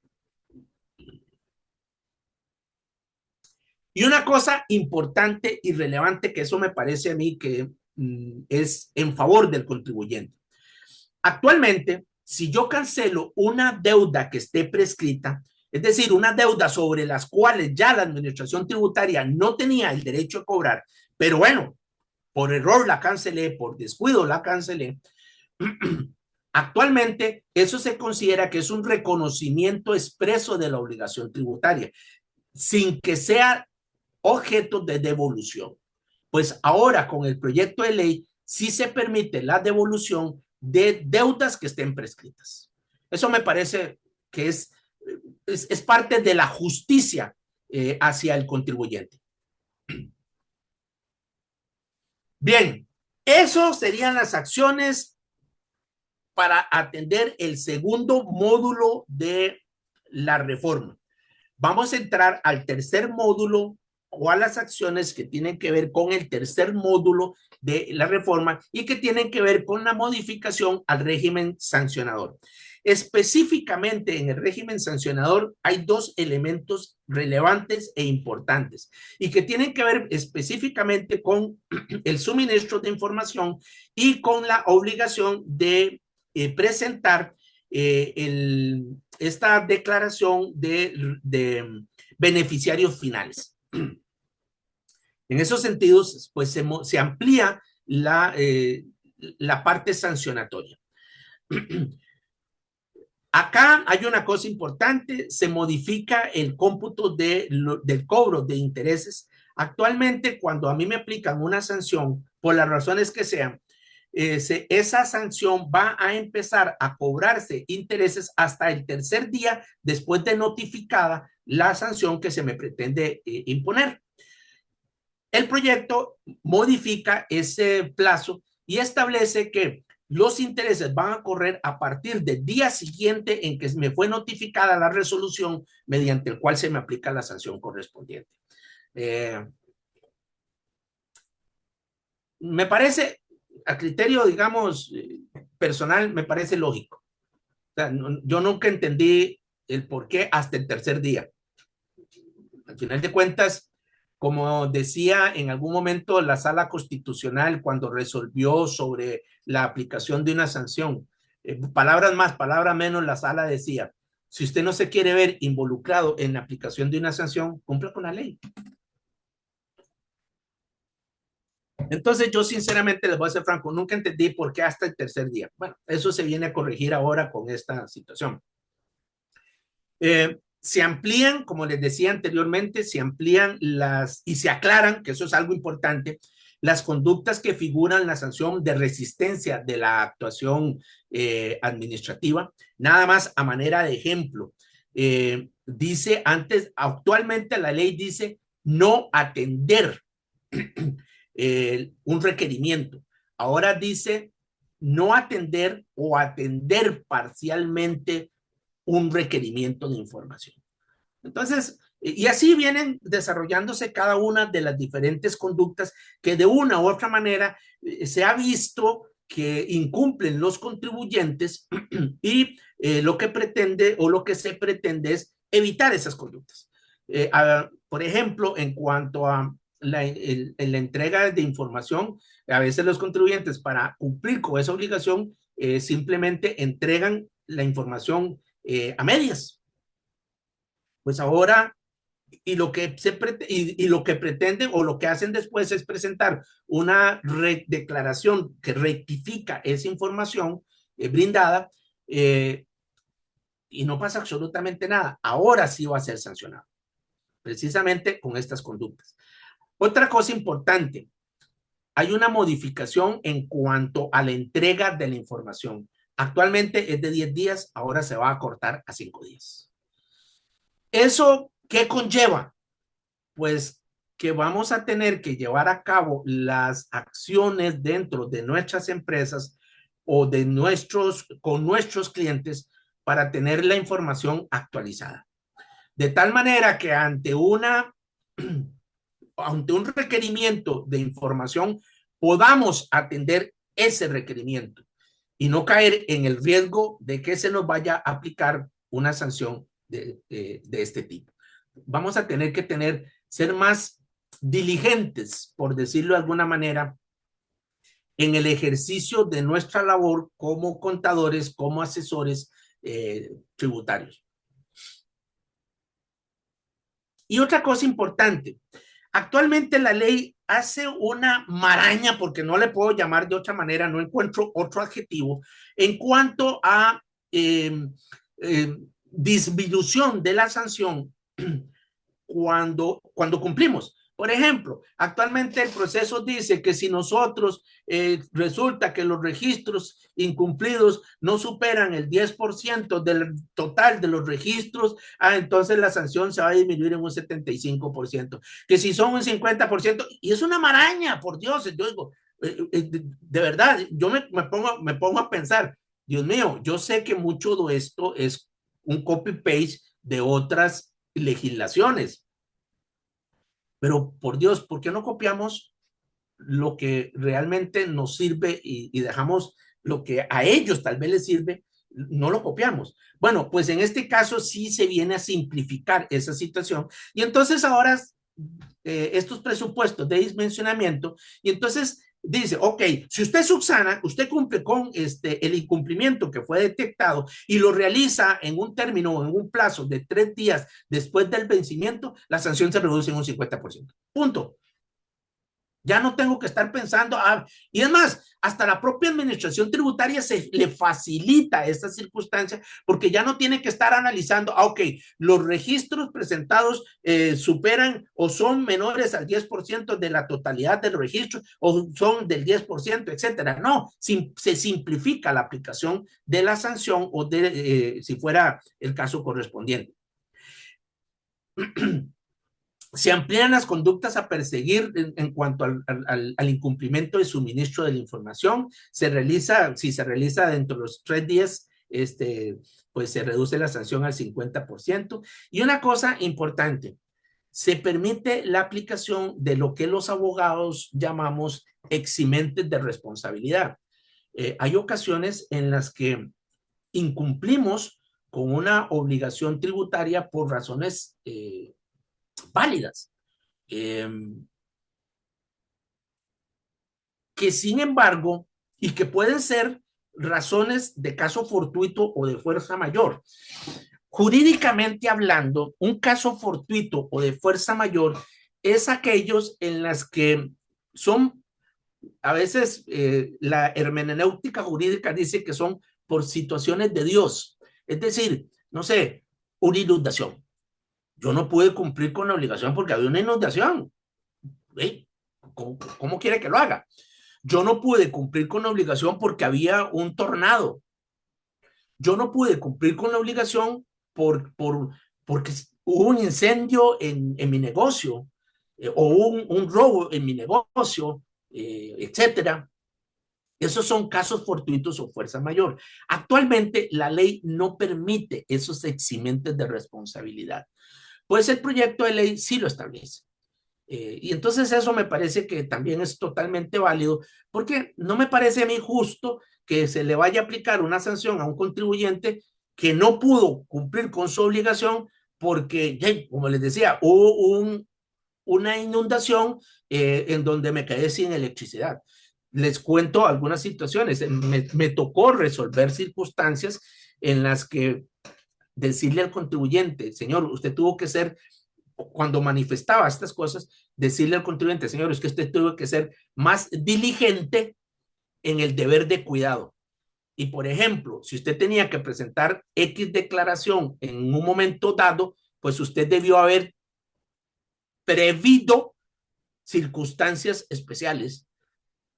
Speaker 1: Y una cosa importante y relevante que eso me parece a mí que es en favor del contribuyente. Actualmente, si yo cancelo una deuda que esté prescrita, es decir, una deuda sobre las cuales ya la administración tributaria no tenía el derecho a cobrar, pero bueno, por error la cancelé, por descuido la cancelé, actualmente eso se considera que es un reconocimiento expreso de la obligación tributaria, sin que sea objeto de devolución. Pues ahora con el proyecto de ley sí se permite la devolución de deudas que estén prescritas. Eso me parece que es parte de la justicia hacia el contribuyente. Bien, eso serían las acciones para atender el segundo módulo de la reforma. Vamos a entrar al tercer módulo o a las acciones que tienen que ver con el tercer módulo de la reforma y que tienen que ver con la modificación al régimen sancionador. Específicamente en el régimen sancionador hay dos elementos relevantes e importantes y que tienen que ver específicamente con el suministro de información y con la obligación de presentar esta declaración de beneficiarios finales. En esos sentidos, pues se amplía la parte sancionatoria. Acá hay una cosa importante, se modifica el cómputo del cobro de intereses. Actualmente, cuando a mí me aplican una sanción, por las razones que sean, esa sanción va a empezar a cobrarse intereses hasta el tercer día después de notificada la sanción que se me pretende imponer. El proyecto modifica ese plazo y establece que los intereses van a correr a partir del día siguiente en que me fue notificada la resolución mediante el cual se me aplica la sanción correspondiente. Me parece, a criterio, digamos, personal, me parece lógico. O sea, yo nunca entendí el por qué hasta el tercer día. Al final de cuentas, como decía en algún momento la Sala Constitucional cuando resolvió sobre la aplicación de una sanción, palabras más, palabras menos, la Sala decía, si usted no se quiere ver involucrado en la aplicación de una sanción, cumpla con la ley. Entonces yo sinceramente les voy a ser franco, nunca entendí por qué hasta el tercer día. Bueno, eso se viene a corregir ahora con esta situación. Se amplían, como les decía anteriormente, se amplían y se aclaran, que eso es algo importante, las conductas que figuran en la sanción de resistencia de la actuación administrativa, nada más a manera de ejemplo. Dice antes, actualmente la ley dice no atender un requerimiento. Ahora dice no atender o atender parcialmente un requerimiento de información. Entonces, y así vienen desarrollándose cada una de las diferentes conductas que de una u otra manera se ha visto que incumplen los contribuyentes y lo que pretende o lo que se pretende es evitar esas conductas. Por ejemplo, en cuanto a la entrega de información, a veces los contribuyentes para cumplir con esa obligación simplemente entregan la información a medias. Pues ahora, y lo que pretenden o lo que hacen después es presentar una declaración que rectifica esa información brindada y no pasa absolutamente nada. Ahora sí va a ser sancionado, precisamente con estas conductas. Otra cosa importante, hay una modificación en cuanto a la entrega de la información. Actualmente es de 10 días, ahora se va a cortar a 5 días. ¿Eso qué conlleva? Pues que vamos a tener que llevar a cabo las acciones dentro de nuestras empresas o con nuestros clientes para tener la información actualizada. De tal manera que ante un requerimiento de información podamos atender ese requerimiento y no caer en el riesgo de que se nos vaya a aplicar una sanción de este tipo. Vamos a tener que ser más diligentes, por decirlo de alguna manera, en el ejercicio de nuestra labor como contadores, como asesores tributarios. Y otra cosa importante, actualmente la ley hace una maraña, porque no le puedo llamar de otra manera, no encuentro otro adjetivo, en cuanto a disminución de la sanción cuando cumplimos. Por ejemplo, actualmente el proceso dice que si nosotros resulta que los registros incumplidos no superan el 10% del total de los registros, entonces la sanción se va a disminuir en un 75%. Que si son un 50%, y es una maraña, por Dios, yo digo, de verdad, yo me pongo a pensar, Dios mío, yo sé que mucho de esto es un copy-paste de otras legislaciones. Pero por Dios, ¿por qué no copiamos lo que realmente nos sirve y dejamos lo que a ellos tal vez les sirve? No lo copiamos. Bueno, pues en este caso sí se viene a simplificar esa situación y entonces ahora estos presupuestos de dimensionamiento y entonces dice, ok, si usted subsana, usted cumple con el incumplimiento que fue detectado y lo realiza en un término o en un plazo de 3 días después del vencimiento, la sanción se reduce en un 50%. Punto. Ya no tengo que estar pensando, y es más, hasta la propia administración tributaria se le facilita esta circunstancia porque ya no tiene que estar analizando, ok, los registros presentados superan o son menores al 10% de la totalidad de los registros o son del 10%, etcétera. No, se simplifica la aplicación de la sanción o de, si fuera el caso correspondiente. Se amplían las conductas a perseguir en cuanto al incumplimiento de suministro de la información. Si se realiza dentro de los 3 días, pues se reduce la sanción al 50%. Y una cosa importante, se permite la aplicación de lo que los abogados llamamos eximentes de responsabilidad. Hay ocasiones en las que incumplimos con una obligación tributaria por razones válidas. Eh, que sin embargo, y que pueden ser razones de caso fortuito o de fuerza mayor. Jurídicamente hablando, un caso fortuito o de fuerza mayor es aquellos en las que son, a veces la hermenéutica jurídica dice que son por situaciones de Dios. Es decir, no sé, una inundación. Yo no pude cumplir con la obligación porque había una inundación. ¿Eh? ¿Cómo quiere que lo haga? Yo no pude cumplir con la obligación porque había un tornado. Yo no pude cumplir con la obligación porque hubo un incendio en mi negocio o un robo en mi negocio, etcétera. Esos son casos fortuitos o fuerza mayor. Actualmente la ley no permite esos eximentes de responsabilidad. Pues el proyecto de ley sí lo establece. Y entonces eso me parece que también es totalmente válido, porque no me parece a mí justo que se le vaya a aplicar una sanción a un contribuyente que no pudo cumplir con su obligación porque, como les decía, hubo una inundación en donde me quedé sin electricidad. Les cuento algunas situaciones. Me tocó resolver circunstancias en las que decirle al contribuyente, señor, usted tuvo que ser cuando manifestaba estas cosas, decirle al contribuyente, señor, es que usted tuvo que ser más diligente en el deber de cuidado. Y por ejemplo, si usted tenía que presentar X declaración en un momento dado, pues usted debió haber previsto circunstancias especiales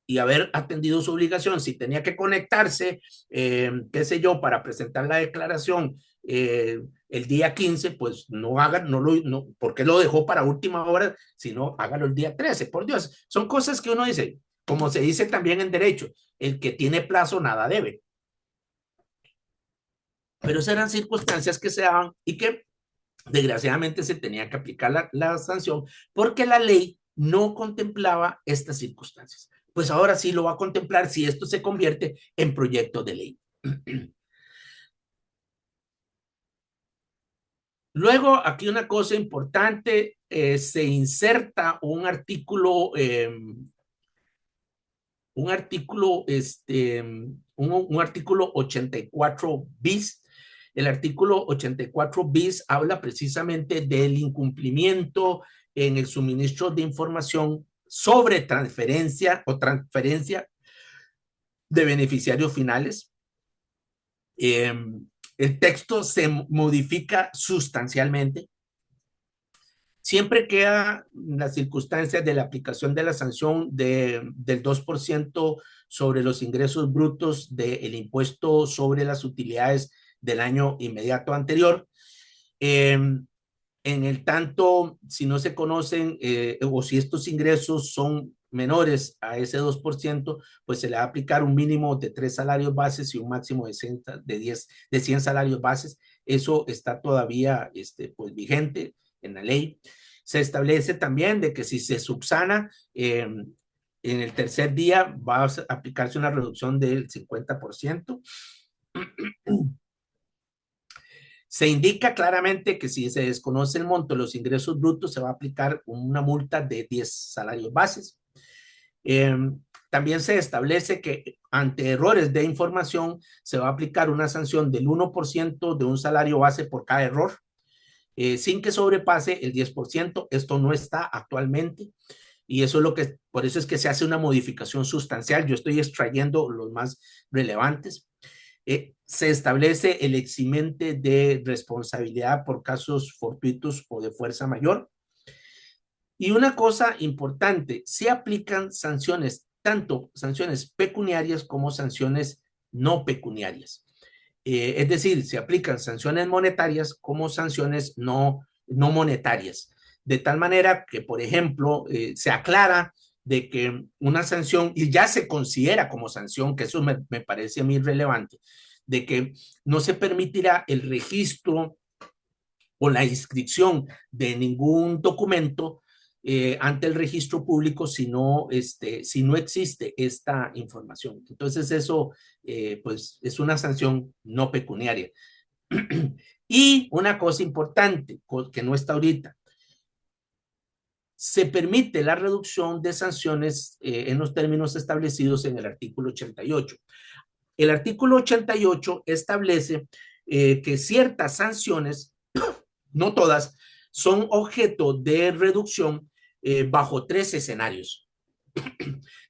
Speaker 1: y haber atendido su obligación. Si tenía que conectarse, qué sé yo, para presentar la declaración el día 15, pues no hagan, no, ¿por qué lo dejó para última hora? Sino hágalo el día 13, por Dios. Son cosas que uno dice, como se dice también en derecho, el que tiene plazo nada debe. Pero esas eran circunstancias que se daban y que desgraciadamente se tenía que aplicar la sanción porque la ley no contemplaba estas circunstancias. Pues ahora sí lo va a contemplar si esto se convierte en proyecto de ley. Luego, aquí una cosa importante, se inserta un artículo, un artículo 84 bis. El artículo 84 bis habla precisamente del incumplimiento en el suministro de información sobre transferencia de beneficiarios finales. El texto se modifica sustancialmente. Siempre queda las circunstancias de la aplicación de la sanción del 2% sobre los ingresos brutos del impuesto sobre las utilidades del año inmediato anterior. En el tanto, si no se conocen o si estos ingresos son menores a ese 2%, pues se le va a aplicar un mínimo de 3 salarios bases y un máximo de 100 salarios bases. Eso está todavía pues, vigente en la ley. Se establece también de que si se subsana, en el tercer día va a aplicarse una reducción del 50%. Se indica claramente que si se desconoce el monto de los ingresos brutos, se va a aplicar una multa de 10 salarios bases. Eh, También se establece que ante errores de información se va a aplicar una sanción del 1% de un salario base por cada error, sin que sobrepase el 10%. Esto no está actualmente y eso es lo que, por eso es que se hace una modificación sustancial. Yo estoy extrayendo los más relevantes. Se establece el eximente de responsabilidad por casos fortuitos o de fuerza mayor. Y una cosa importante, se aplican sanciones, tanto sanciones pecuniarias como sanciones no pecuniarias. Es decir, se aplican sanciones monetarias como sanciones no monetarias. De tal manera que, por ejemplo, se aclara de que una sanción, y ya se considera como sanción, que eso me parece muy relevante, de que no se permitirá el registro o la inscripción de ningún documento ante el registro público si no existe esta información. Entonces eso pues es una sanción no pecuniaria. Y una cosa importante que no está ahorita, se permite la reducción de sanciones en los términos establecidos en el artículo 88. El artículo 88 establece que ciertas sanciones, no todas, son objeto de reducción bajo 3 escenarios.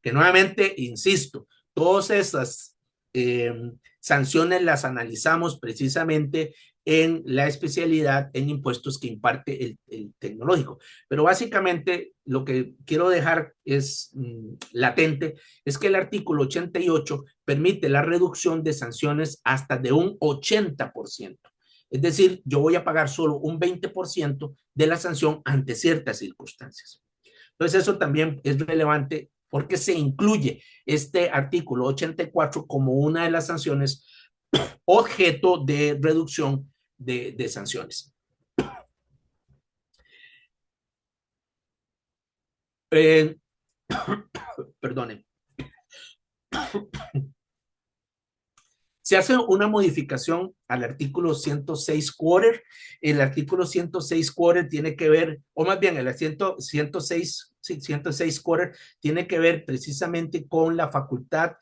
Speaker 1: Que nuevamente, insisto, todas esas eh, sanciones las analizamos precisamente en la especialidad en impuestos que imparte el tecnológico. Pero básicamente lo que quiero dejar es latente, es que el artículo 88 permite la reducción de sanciones hasta de un 80%. Es decir, yo voy a pagar solo un 20% de la sanción ante ciertas circunstancias. Entonces, eso también es relevante porque se incluye este artículo 84 como una de las sanciones objeto de reducción de sanciones. Eh, Perdonen. Se hace una modificación al artículo 106 quarter. El artículo 106 quarter tiene que ver, o más bien el 106, sí, 106 quarter tiene que ver precisamente con la facultad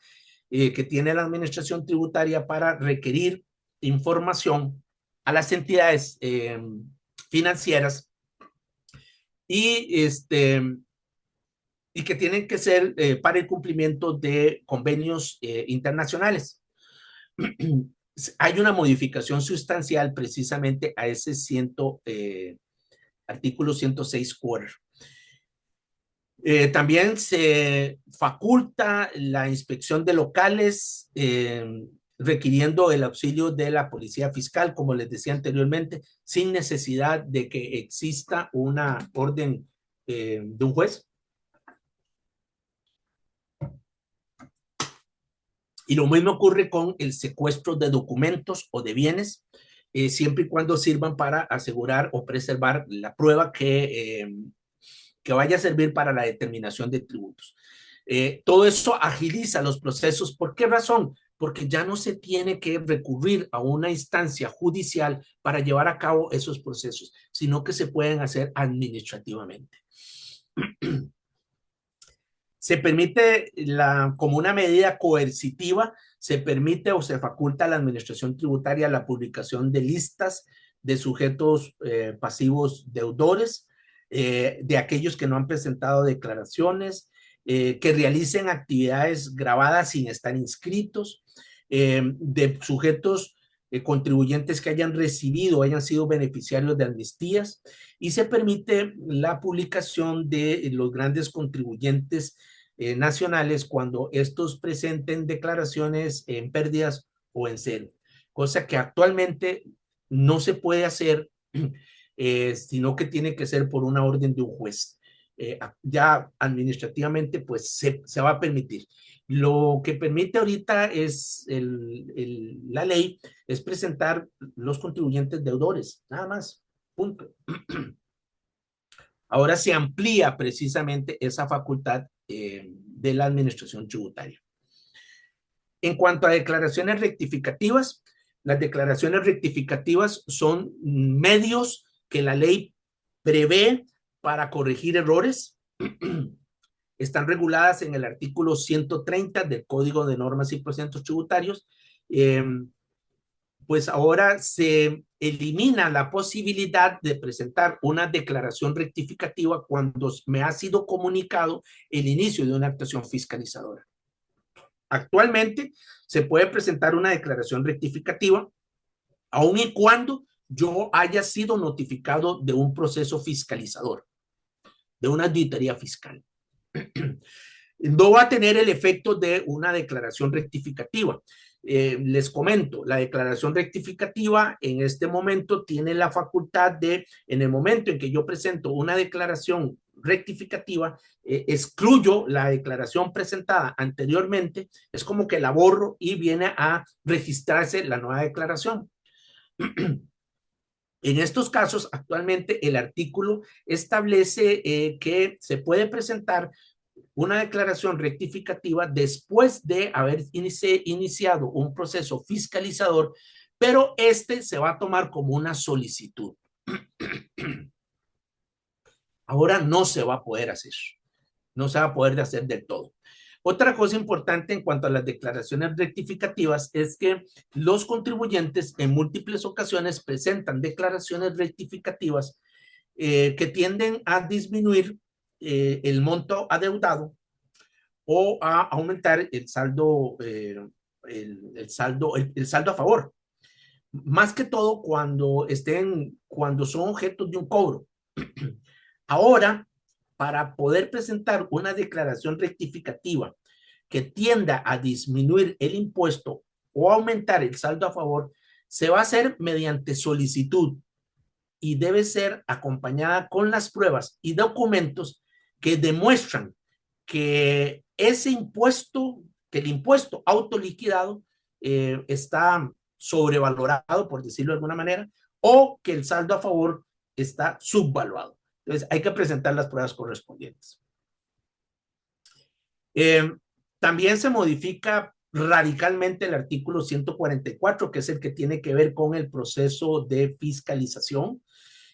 Speaker 1: que tiene la administración tributaria para requerir información a las entidades financieras y, y que tienen que ser para el cumplimiento de convenios internacionales. Hay una modificación sustancial precisamente a ese artículo 106 quarter. También se faculta la inspección de locales, requiriendo el auxilio de la policía fiscal, como les decía anteriormente, sin necesidad de que exista una orden de un juez. Y lo mismo ocurre con el secuestro de documentos o de bienes, siempre y cuando sirvan para asegurar o preservar la prueba que vaya a servir para la determinación de tributos. Todo eso agiliza los procesos. ¿Por qué razón? Porque ya no se tiene que recurrir a una instancia judicial para llevar a cabo esos procesos, sino que se pueden hacer administrativamente. Se permite como una medida coercitiva, se permite o se faculta a la administración tributaria la publicación de listas de sujetos pasivos deudores, de aquellos que no han presentado declaraciones, que realicen actividades grabadas sin estar inscritos, de sujetos contribuyentes que hayan recibido, hayan sido beneficiarios de amnistías, y se permite la publicación de los grandes contribuyentes nacionales cuando estos presenten declaraciones en pérdidas o en cero, cosa que actualmente no se puede hacer, sino que tiene que ser por una orden de un juez. Ya administrativamente, pues se va a permitir. Lo que permite ahorita es la ley, es presentar los contribuyentes deudores, nada más, punto. Ahora se amplía precisamente esa facultad de la administración tributaria. En cuanto a declaraciones rectificativas, las declaraciones rectificativas son medios que la ley prevé para corregir errores. Están reguladas en el artículo 130 del Código de Normas y Procedimientos Tributarios. Pues ahora se elimina la posibilidad de presentar una declaración rectificativa cuando me ha sido comunicado el inicio de una actuación fiscalizadora. Actualmente se puede presentar una declaración rectificativa aun y cuando yo haya sido notificado de un proceso fiscalizador, de una auditoría fiscal. No va a tener el efecto de una declaración rectificativa. Les comento, la declaración rectificativa en este momento tiene la facultad de, en el momento en que yo presento una declaración rectificativa, excluyo la declaración presentada anteriormente, es como que la borro y viene a registrarse la nueva declaración. En estos casos, actualmente el artículo establece que se puede presentar una declaración rectificativa después de haber iniciado un proceso fiscalizador, pero este se va a tomar como una solicitud. Ahora no se va a poder hacer, no se va a poder hacer del todo. Otra cosa importante en cuanto a las declaraciones rectificativas es que los contribuyentes en múltiples ocasiones presentan declaraciones rectificativas que tienden a disminuir el monto adeudado o a aumentar el saldo, el saldo a favor. Más que todo cuando son objetos de un cobro. Ahora, para poder presentar una declaración rectificativa que tienda a disminuir el impuesto o aumentar el saldo a favor, se va a hacer mediante solicitud y debe ser acompañada con las pruebas y documentos que demuestran que ese impuesto, que el impuesto autoliquidado está sobrevalorado, por decirlo de alguna manera, o que el saldo a favor está subvaluado. Entonces, hay que presentar las pruebas correspondientes. También se modifica radicalmente el artículo 144, que es el que tiene que ver con el proceso de fiscalización.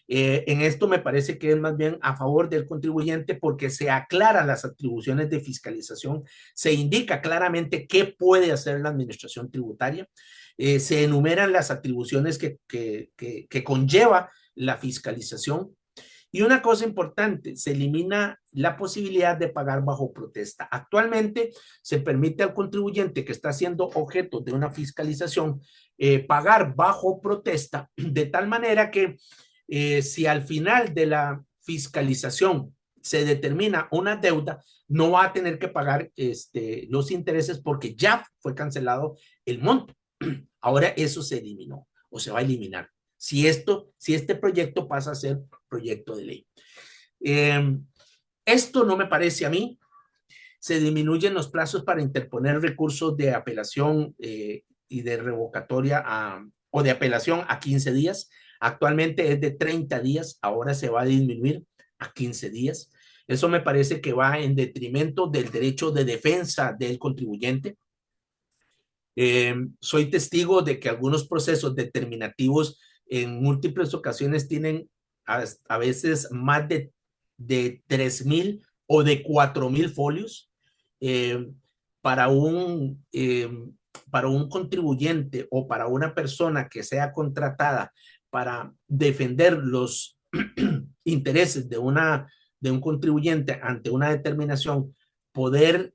Speaker 1: En esto me parece que es más bien a favor del contribuyente porque se aclaran las atribuciones de fiscalización, se indica claramente qué puede hacer la administración tributaria, se enumeran las atribuciones que conlleva la fiscalización. Y una cosa importante, se elimina la posibilidad de pagar bajo protesta. Actualmente se permite al contribuyente que está siendo objeto de una fiscalización pagar bajo protesta, de tal manera que si al final de la fiscalización se determina una deuda, no va a tener que pagar los intereses porque ya fue cancelado el monto. Ahora eso se eliminó o se va a eliminar si este proyecto pasa a ser proyecto de ley. Esto no me parece a mí. Se disminuyen los plazos para interponer recursos de apelación y de revocatoria o de apelación a 15 días. Actualmente es de 30 días, ahora se va a disminuir a 15 días. Eso me parece que va en detrimento del derecho de defensa del contribuyente. Soy testigo de que algunos procesos determinativos en múltiples ocasiones tienen a veces más de 3,000 o de 4,000 folios. Eh, para para un contribuyente o para una persona que sea contratada para defender los intereses de un contribuyente ante una determinación, poder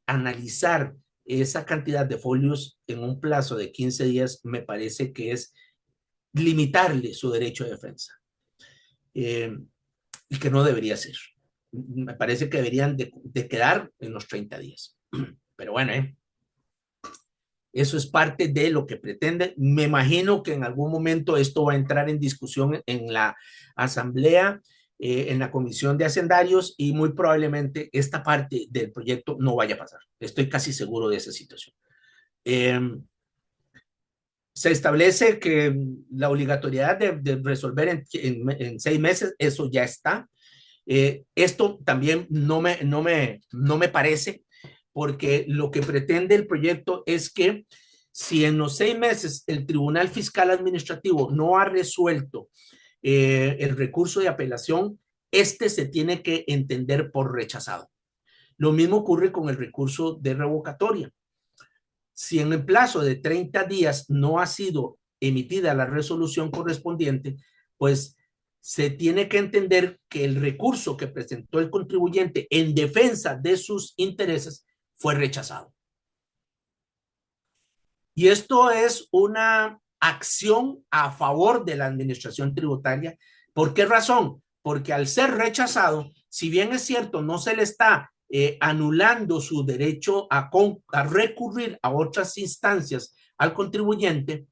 Speaker 1: analizar esa cantidad de folios en un plazo de 15 días me parece que es limitarle su derecho de defensa y que no debería ser. Me parece que deberían de quedar en los 30 días. Pero bueno, eso es parte de lo que pretende. Me imagino que en algún momento esto va a entrar en discusión en la asamblea, en la comisión de hacendarios y muy probablemente esta parte del proyecto no vaya a pasar. Estoy casi seguro de esa situación. Se establece que la obligatoriedad de resolver en 6 meses, eso ya está. Esto también no me parece, porque lo que pretende el proyecto es que si en los 6 meses el Tribunal Fiscal Administrativo no ha resuelto el recurso de apelación, este se tiene que entender por rechazado. Lo mismo ocurre con el recurso de revocatoria. Si en el plazo de 30 días no ha sido emitida la resolución correspondiente, pues se tiene que entender que el recurso que presentó el contribuyente en defensa de sus intereses fue rechazado. Y esto es una acción a favor de la administración tributaria. ¿Por qué razón? Porque al ser rechazado, si bien es cierto, no se le está anulando su derecho a recurrir a otras instancias al contribuyente,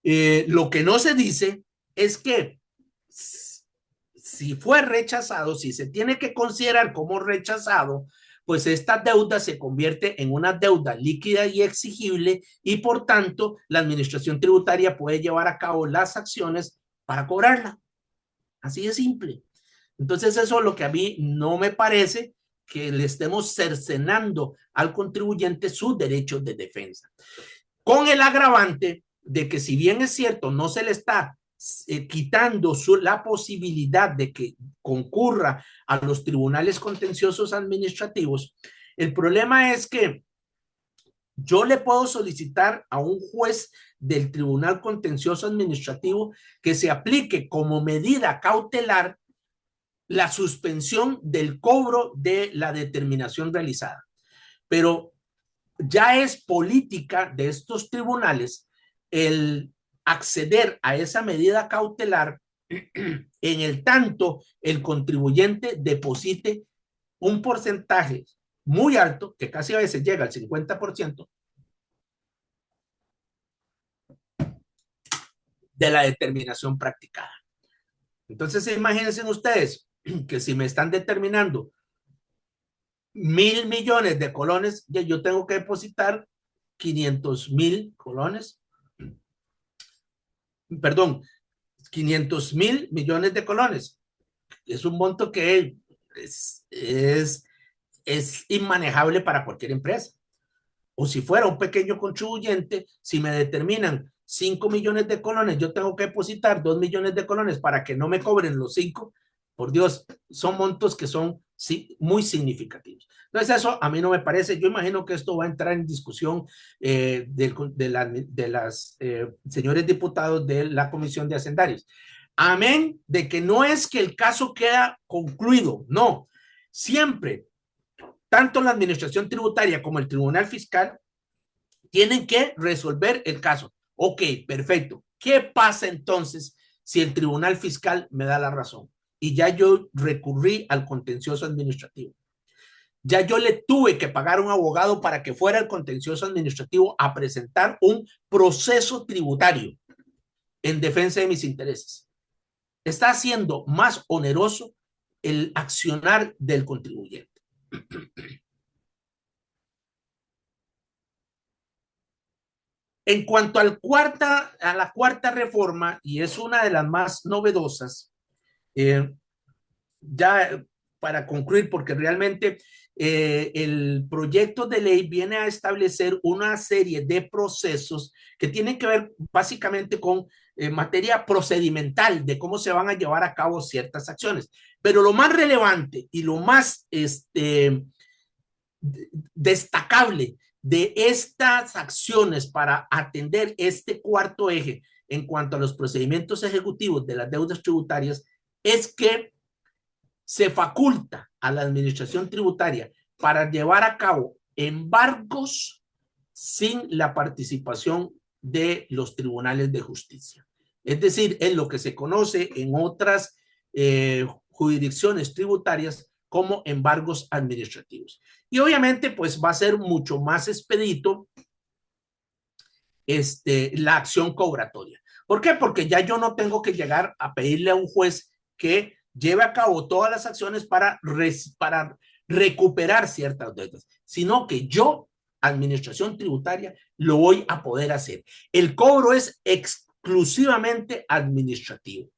Speaker 1: lo que no se dice es que si fue rechazado, si se tiene que considerar como rechazado, pues esta deuda se convierte en una deuda líquida y exigible y por tanto la administración tributaria puede llevar a cabo las acciones para cobrarla. Así de simple. Entonces eso es lo que a mí no me parece, que le estemos cercenando al contribuyente sus derechos de defensa. Con el agravante de que si bien es cierto, no se le está quitando la posibilidad de que concurra a los tribunales contenciosos administrativos, el problema es que yo le puedo solicitar a un juez del Tribunal Contencioso Administrativo que se aplique como medida cautelar la suspensión del cobro de la determinación realizada. Pero ya es política de estos tribunales el acceder a esa medida cautelar en el tanto el contribuyente deposite un porcentaje muy alto, que casi a veces llega al 50% de la determinación practicada. Entonces, imagínense ustedes que si me están determinando 1.000 millones de colones, yo tengo que depositar 500.000 colones, perdón, 500.000 millones de colones. Es un monto que es inmanejable para cualquier empresa. O si fuera un pequeño contribuyente, si me determinan 5 millones de colones, yo tengo que depositar 2 millones de colones para que no me cobren los 5. Por Dios, son montos que son muy significativos. Entonces eso a mí no me parece. Yo imagino que esto va a entrar en discusión de las señores diputados de la Comisión de Hacendarios. Amén de que no es que el caso queda concluido, no. Siempre, tanto la administración tributaria como el tribunal fiscal tienen que resolver el caso. Ok, perfecto. ¿Qué pasa entonces si el tribunal fiscal me da la razón? Y ya yo recurrí al contencioso administrativo. Ya yo le tuve que pagar a un abogado para que fuera el contencioso administrativo a presentar un proceso tributario en defensa de mis intereses. Está haciendo más oneroso el accionar del contribuyente. En cuanto a la cuarta reforma, y es una de las más novedosas, ya para concluir, porque realmente el proyecto de ley viene a establecer una serie de procesos que tienen que ver básicamente con materia procedimental de cómo se van a llevar a cabo ciertas acciones. Pero lo más relevante y lo más destacable de estas acciones para atender este cuarto eje en cuanto a los procedimientos ejecutivos de las deudas tributarias es que se faculta a la administración tributaria para llevar a cabo embargos sin la participación de los tribunales de justicia. Es decir, es lo que se conoce en otras jurisdicciones tributarias como embargos administrativos. Y obviamente, pues va a ser mucho más expedito la acción cobratoria. ¿Por qué? Porque ya yo no tengo que llegar a pedirle a un juez que lleve a cabo todas las acciones para recuperar ciertas deudas, sino que yo, administración tributaria, lo voy a poder hacer. El cobro es exclusivamente administrativo.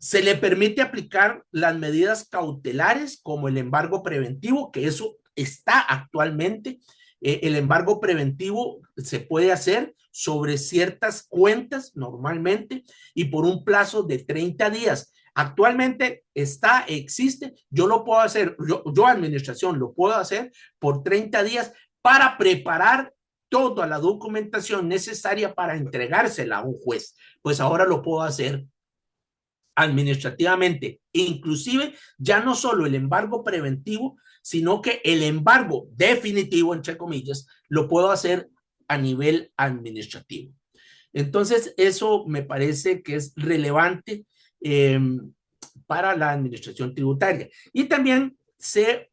Speaker 1: Se le permite aplicar las medidas cautelares como el embargo preventivo, que eso está actualmente. El embargo preventivo se puede hacer sobre ciertas cuentas normalmente y por un plazo de 30 días. Actualmente existe, yo lo puedo hacer, yo administración lo puedo hacer por 30 días para preparar toda la documentación necesaria para entregársela a un juez. Pues ahora lo puedo hacer administrativamente, inclusive ya no solo el embargo preventivo, sino que el embargo definitivo, entre comillas, lo puedo hacer a nivel administrativo. Entonces, eso me parece que es relevante para la administración tributaria. Y también se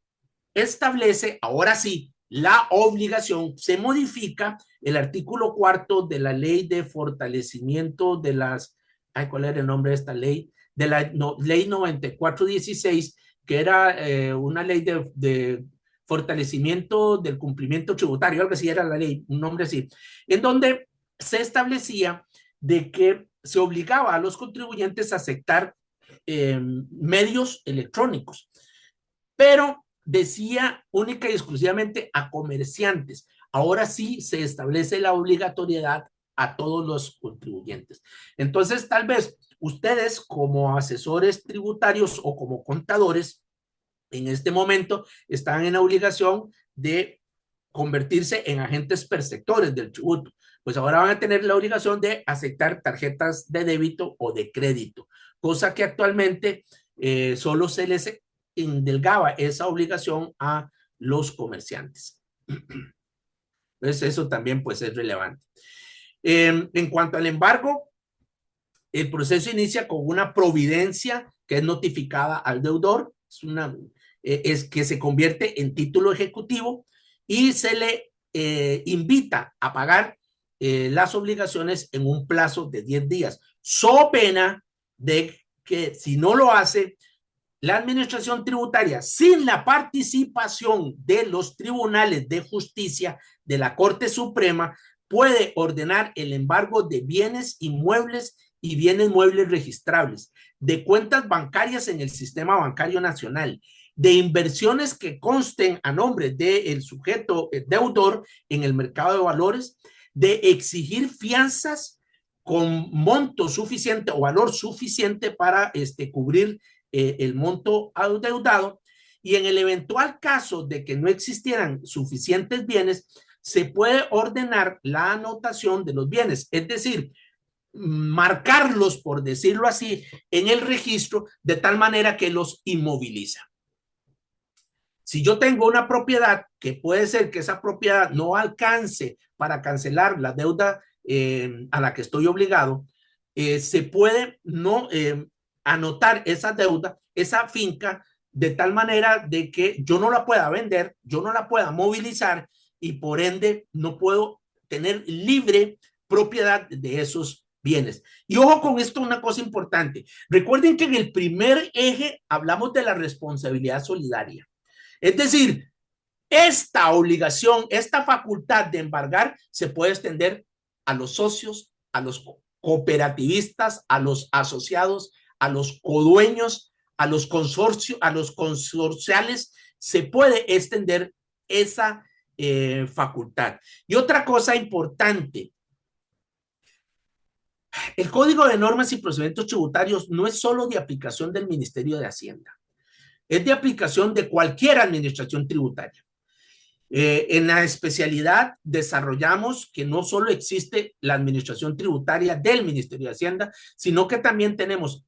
Speaker 1: establece, ahora sí, la obligación, se modifica el artículo 4 de la ley de fortalecimiento de las, ay, ¿cuál era el nombre de esta ley? De la ley 9416, que era una ley de fortalecimiento del cumplimiento tributario, algo así era la ley, un nombre así, en donde se establecía de que se obligaba a los contribuyentes a aceptar medios electrónicos, pero decía única y exclusivamente a comerciantes. Ahora sí se establece la obligatoriedad a todos los contribuyentes. Entonces, tal vez ustedes como asesores tributarios o como contadores, en este momento están en la obligación de convertirse en agentes perceptores del tributo. Pues ahora van a tener la obligación de aceptar tarjetas de débito o de crédito, cosa que actualmente solo se les indelgaba esa obligación a los comerciantes. Entonces eso también pues es relevante. En cuanto al embargo, el proceso inicia con una providencia que es notificada al deudor, es que se convierte en título ejecutivo y se le invita a pagar las obligaciones en un plazo de 10 días, so pena de que si no lo hace, la administración tributaria, sin la participación de los tribunales de justicia de la Corte Suprema, puede ordenar el embargo de bienes inmuebles y bienes muebles registrables, de cuentas bancarias en el sistema bancario nacional, de inversiones que consten a nombre del sujeto deudor en el mercado de valores, de exigir fianzas con monto suficiente o valor suficiente para cubrir el monto adeudado, y en el eventual caso de que no existieran suficientes bienes, se puede ordenar la anotación de los bienes, es decir, marcarlos, por decirlo así, en el registro de tal manera que los inmoviliza. Si yo tengo una propiedad que puede ser que esa propiedad no alcance para cancelar la deuda a la que estoy obligado, se puede no anotar esa deuda, esa finca, de tal manera de que yo no la pueda vender, yo no la pueda movilizar y por ende no puedo tener libre propiedad de esos bienes. Y ojo con esto, una cosa importante. Recuerden que en el primer eje hablamos de la responsabilidad solidaria. Es decir, esta obligación, esta facultad de embargar se puede extender a los socios, a los cooperativistas, a los asociados, a los codueños, a los consorcios, a los consorciales, se puede extender esa facultad. Y otra cosa importante, el Código de Normas y Procedimientos Tributarios no es solo de aplicación del Ministerio de Hacienda, es de aplicación de cualquier administración tributaria. En la especialidad desarrollamos que no solo existe la administración tributaria del Ministerio de Hacienda, sino que también tenemos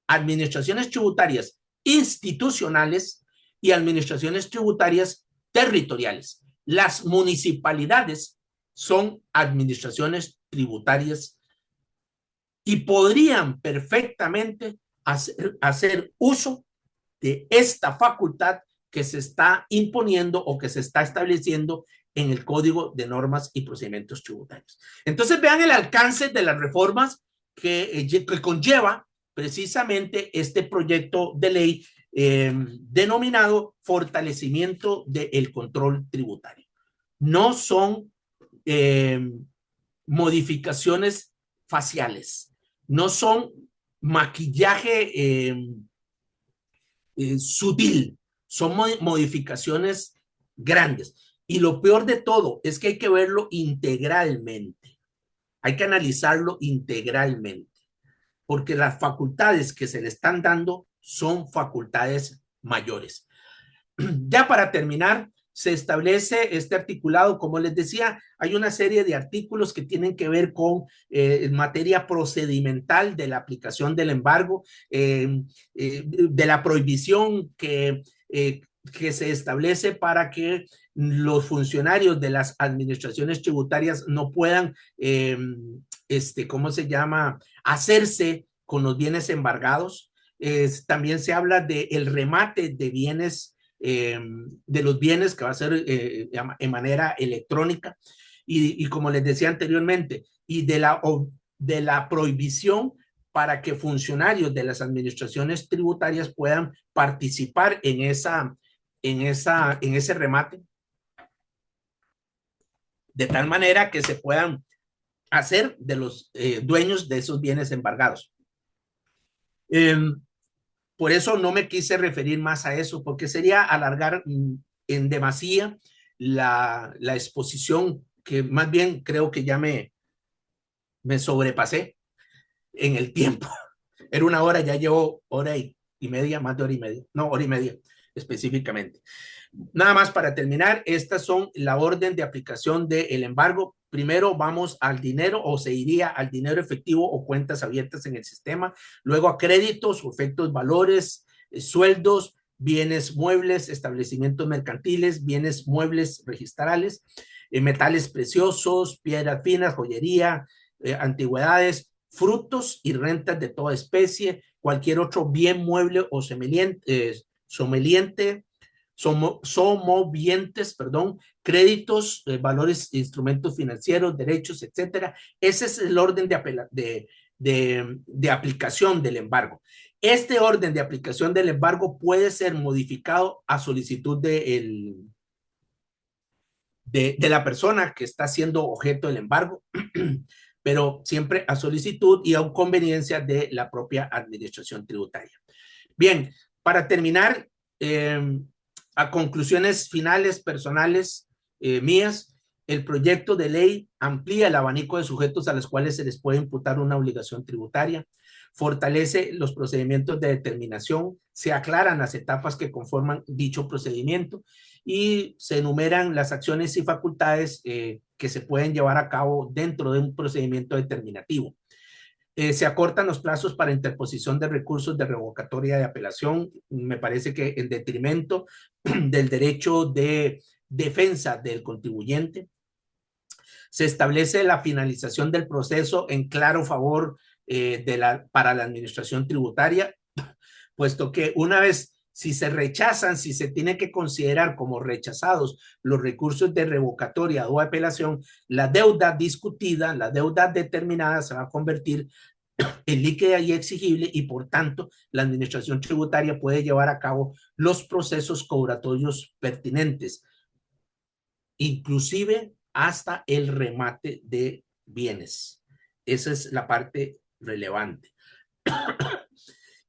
Speaker 1: administraciones tributarias institucionales y administraciones tributarias territoriales. Las municipalidades son administraciones tributarias y podrían perfectamente hacer uso de esta facultad que se está imponiendo o que se está estableciendo en el Código de Normas y Procedimientos Tributarios. Entonces vean el alcance de las reformas que conlleva precisamente este proyecto de ley denominado fortalecimiento del control tributario. No son modificaciones faciales, no son maquillaje sutil, son modificaciones grandes. Y lo peor de todo es que hay que verlo integralmente, hay que analizarlo integralmente, porque las facultades que se le están dando son facultades mayores. Ya para terminar, se establece este articulado, como les decía, hay una serie de artículos que tienen que ver con materia procedimental de la aplicación del embargo, de la prohibición que se establece para que los funcionarios de las administraciones tributarias no puedan, ¿cómo se llama?, hacerse con los bienes embargados. También se habla del remate de bienes, de los bienes que va a ser en manera electrónica y como les decía anteriormente, y de la prohibición para que funcionarios de las administraciones tributarias puedan participar en ese remate, de tal manera que se puedan hacer de los dueños de esos bienes embargados. Por eso no me quise referir más a eso, porque sería alargar en demasía la exposición, que más bien creo que ya me sobrepasé en el tiempo. Era una hora, ya llevo hora y media, más de hora y media, no, hora y media específicamente. Nada más para terminar, estas son la orden de aplicación del embargo. Primero vamos al dinero o se iría al dinero efectivo o cuentas abiertas en el sistema, luego a créditos, efectos, valores, sueldos, bienes muebles, establecimientos mercantiles, bienes muebles registrales, metales preciosos, piedras finas, joyería, antigüedades, frutos y rentas de toda especie, cualquier otro bien mueble o someliente, somovientes, perdón, créditos, valores, instrumentos financieros, derechos, etcétera. Ese es el orden de aplicación del embargo. Este orden de aplicación del embargo puede ser modificado a solicitud de la persona que está siendo objeto del embargo, pero siempre a solicitud y a conveniencia de la propia administración tributaria. Bien, para terminar, a conclusiones finales personales mías, el proyecto de ley amplía el abanico de sujetos a los cuales se les puede imputar una obligación tributaria, fortalece los procedimientos de determinación, se aclaran las etapas que conforman dicho procedimiento y se enumeran las acciones y facultades que se pueden llevar a cabo dentro de un procedimiento determinativo. Se acortan los plazos para interposición de recursos de revocatoria de apelación, me parece que en detrimento del derecho de defensa del contribuyente. Se establece la finalización del proceso en claro favor para la administración tributaria, puesto que una vez si se rechazan, si se tiene que considerar como rechazados los recursos de revocatoria o apelación, la deuda discutida, la deuda determinada se va a convertir en líquida y exigible y por tanto la administración tributaria puede llevar a cabo los procesos cobratorios pertinentes, inclusive hasta el remate de bienes. Esa es la parte relevante.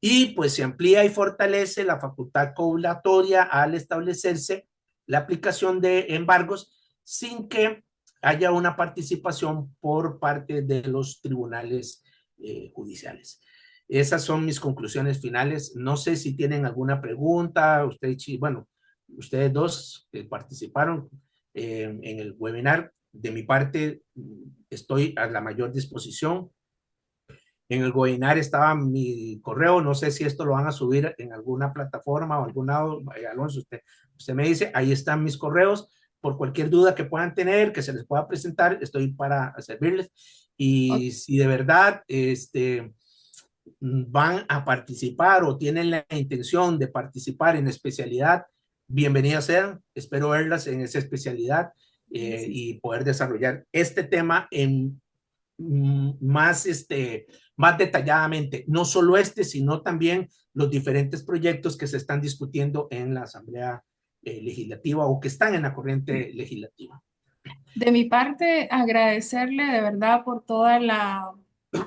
Speaker 1: Y pues se amplía y fortalece la facultad cobratoria al establecerse la aplicación de embargos sin que haya una participación por parte de los tribunales judiciales. Esas son mis conclusiones finales. No sé si tienen alguna pregunta. Bueno, ustedes dos participaron en el webinar. De mi parte, estoy a la mayor disposición. En el webinar estaba mi correo, no sé si esto lo van a subir en alguna plataforma o algún lado. Alonso, usted me dice, ahí están mis correos, por cualquier duda que puedan tener, que se les pueda presentar, estoy para servirles. Y si de verdad van a participar o tienen la intención de participar en especialidad, bienvenidas sean, espero verlas en esa especialidad y poder desarrollar este tema en más, más detalladamente, no solo sino también los diferentes proyectos que se están discutiendo en la Asamblea Legislativa o que están en la corriente legislativa.
Speaker 2: De mi parte, agradecerle de verdad por toda la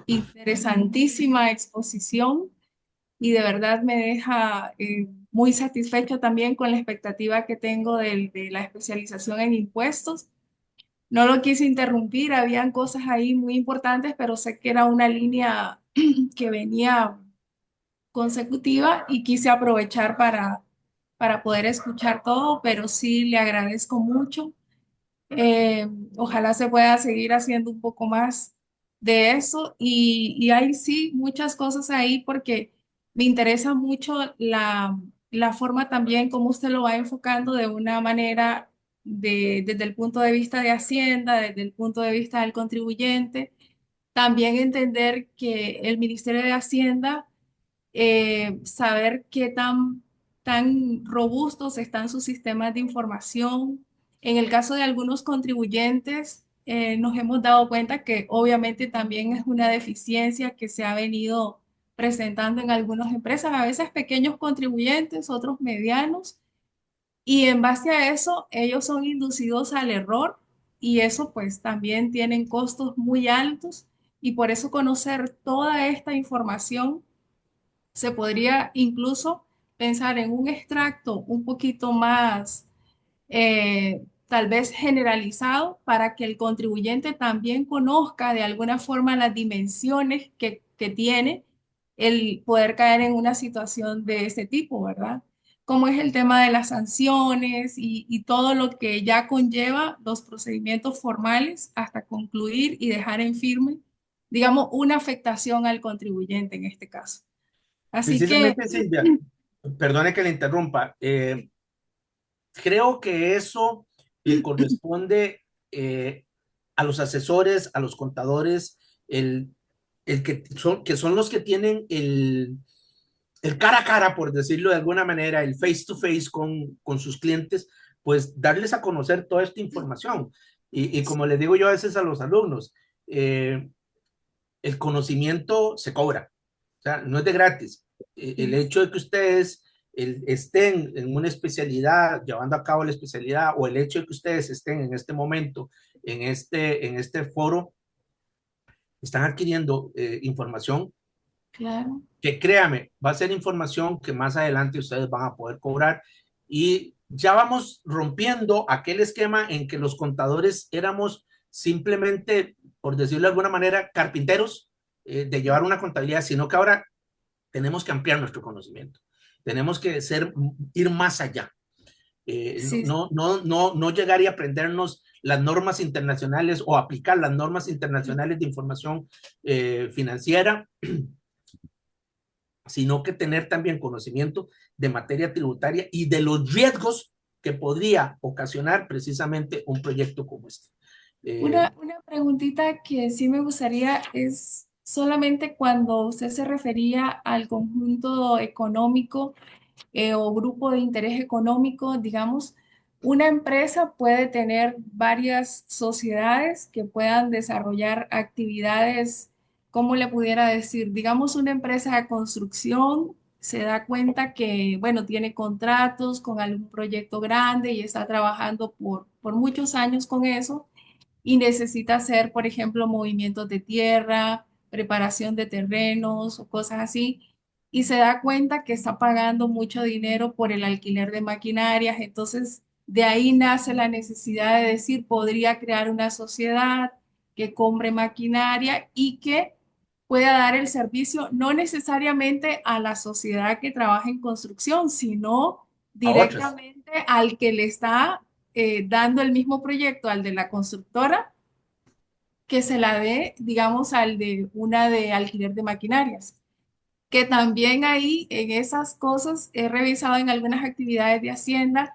Speaker 2: Interesantísima exposición y de verdad me deja muy satisfecha también con la expectativa que tengo de la especialización en impuestos. No lo quise interrumpir, habían cosas ahí muy importantes, pero sé que era una línea que venía consecutiva y quise aprovechar para poder escuchar todo, pero sí le agradezco mucho. Eh, Ojalá se pueda seguir haciendo un poco más de eso y hay sí muchas cosas ahí porque me interesa mucho la forma también como usted lo va enfocando de una manera desde el punto de vista de Hacienda, desde el punto de vista del contribuyente. También entender que el Ministerio de Hacienda saber qué tan robustos están sus sistemas de información. En el caso de algunos contribuyentes, nos hemos dado cuenta que obviamente también es una deficiencia que se ha venido presentando en algunas empresas, a veces pequeños contribuyentes, otros medianos, y en base a eso ellos son inducidos al error y eso pues también tienen costos muy altos y por eso conocer toda esta información se podría incluso pensar en un extracto un poquito más, tal vez generalizado, para que el contribuyente también conozca de alguna forma las dimensiones que tiene el poder caer en una situación de este tipo, ¿verdad? Como es el tema de las sanciones y todo lo que ya conlleva los procedimientos formales hasta concluir y dejar en firme, digamos, una afectación al contribuyente en este caso. Así que,
Speaker 1: Precisamente, Silvia, perdone que le interrumpa, creo que eso le corresponde a los asesores, a los contadores, que son los que tienen el cara a cara, por decirlo de alguna manera, el face to face con sus clientes, pues darles a conocer toda esta información. Y como les digo yo a veces a los alumnos, el conocimiento se cobra, o sea, no es de gratis. El
Speaker 2: sí,
Speaker 1: hecho de que ustedes estén en una especialidad, llevando a cabo la especialidad, o el hecho de que ustedes estén en este momento, en este foro, están adquiriendo información
Speaker 2: claro.
Speaker 1: que créame, va a ser información que más adelante ustedes van a poder cobrar y ya vamos rompiendo aquel esquema en que los contadores éramos simplemente, por decirlo de alguna manera, carpinteros de llevar una contabilidad, sino que ahora tenemos que ampliar nuestro conocimiento, tenemos que ir más allá.
Speaker 2: Sí,
Speaker 1: No llegar y aprendernos las normas internacionales o aplicar las normas internacionales de información financiera, sino que tener también conocimiento de materia tributaria y de los riesgos que podría ocasionar precisamente un proyecto como este. Eh,
Speaker 2: una preguntita que sí me gustaría es solamente cuando usted se refería al conjunto económico o grupo de interés económico, digamos, una empresa puede tener varias sociedades que puedan desarrollar actividades, ¿cómo le pudiera decir? Digamos, una empresa de construcción se da cuenta que, bueno, tiene contratos con algún proyecto grande y está trabajando por muchos años con eso y necesita hacer, por ejemplo, movimientos de tierra, preparación de terrenos o cosas así, y se da cuenta que está pagando mucho dinero por el alquiler de maquinarias. Entonces, de ahí nace la necesidad de decir, podría crear una sociedad que compre maquinaria y que pueda dar el servicio no necesariamente a la sociedad que trabaja en construcción, sino
Speaker 1: a otras.
Speaker 2: directamente al que le está dando el mismo proyecto al de la constructora que se la dé, digamos, al de una de alquiler de maquinarias. Que también ahí en esas cosas he revisado en algunas actividades de Hacienda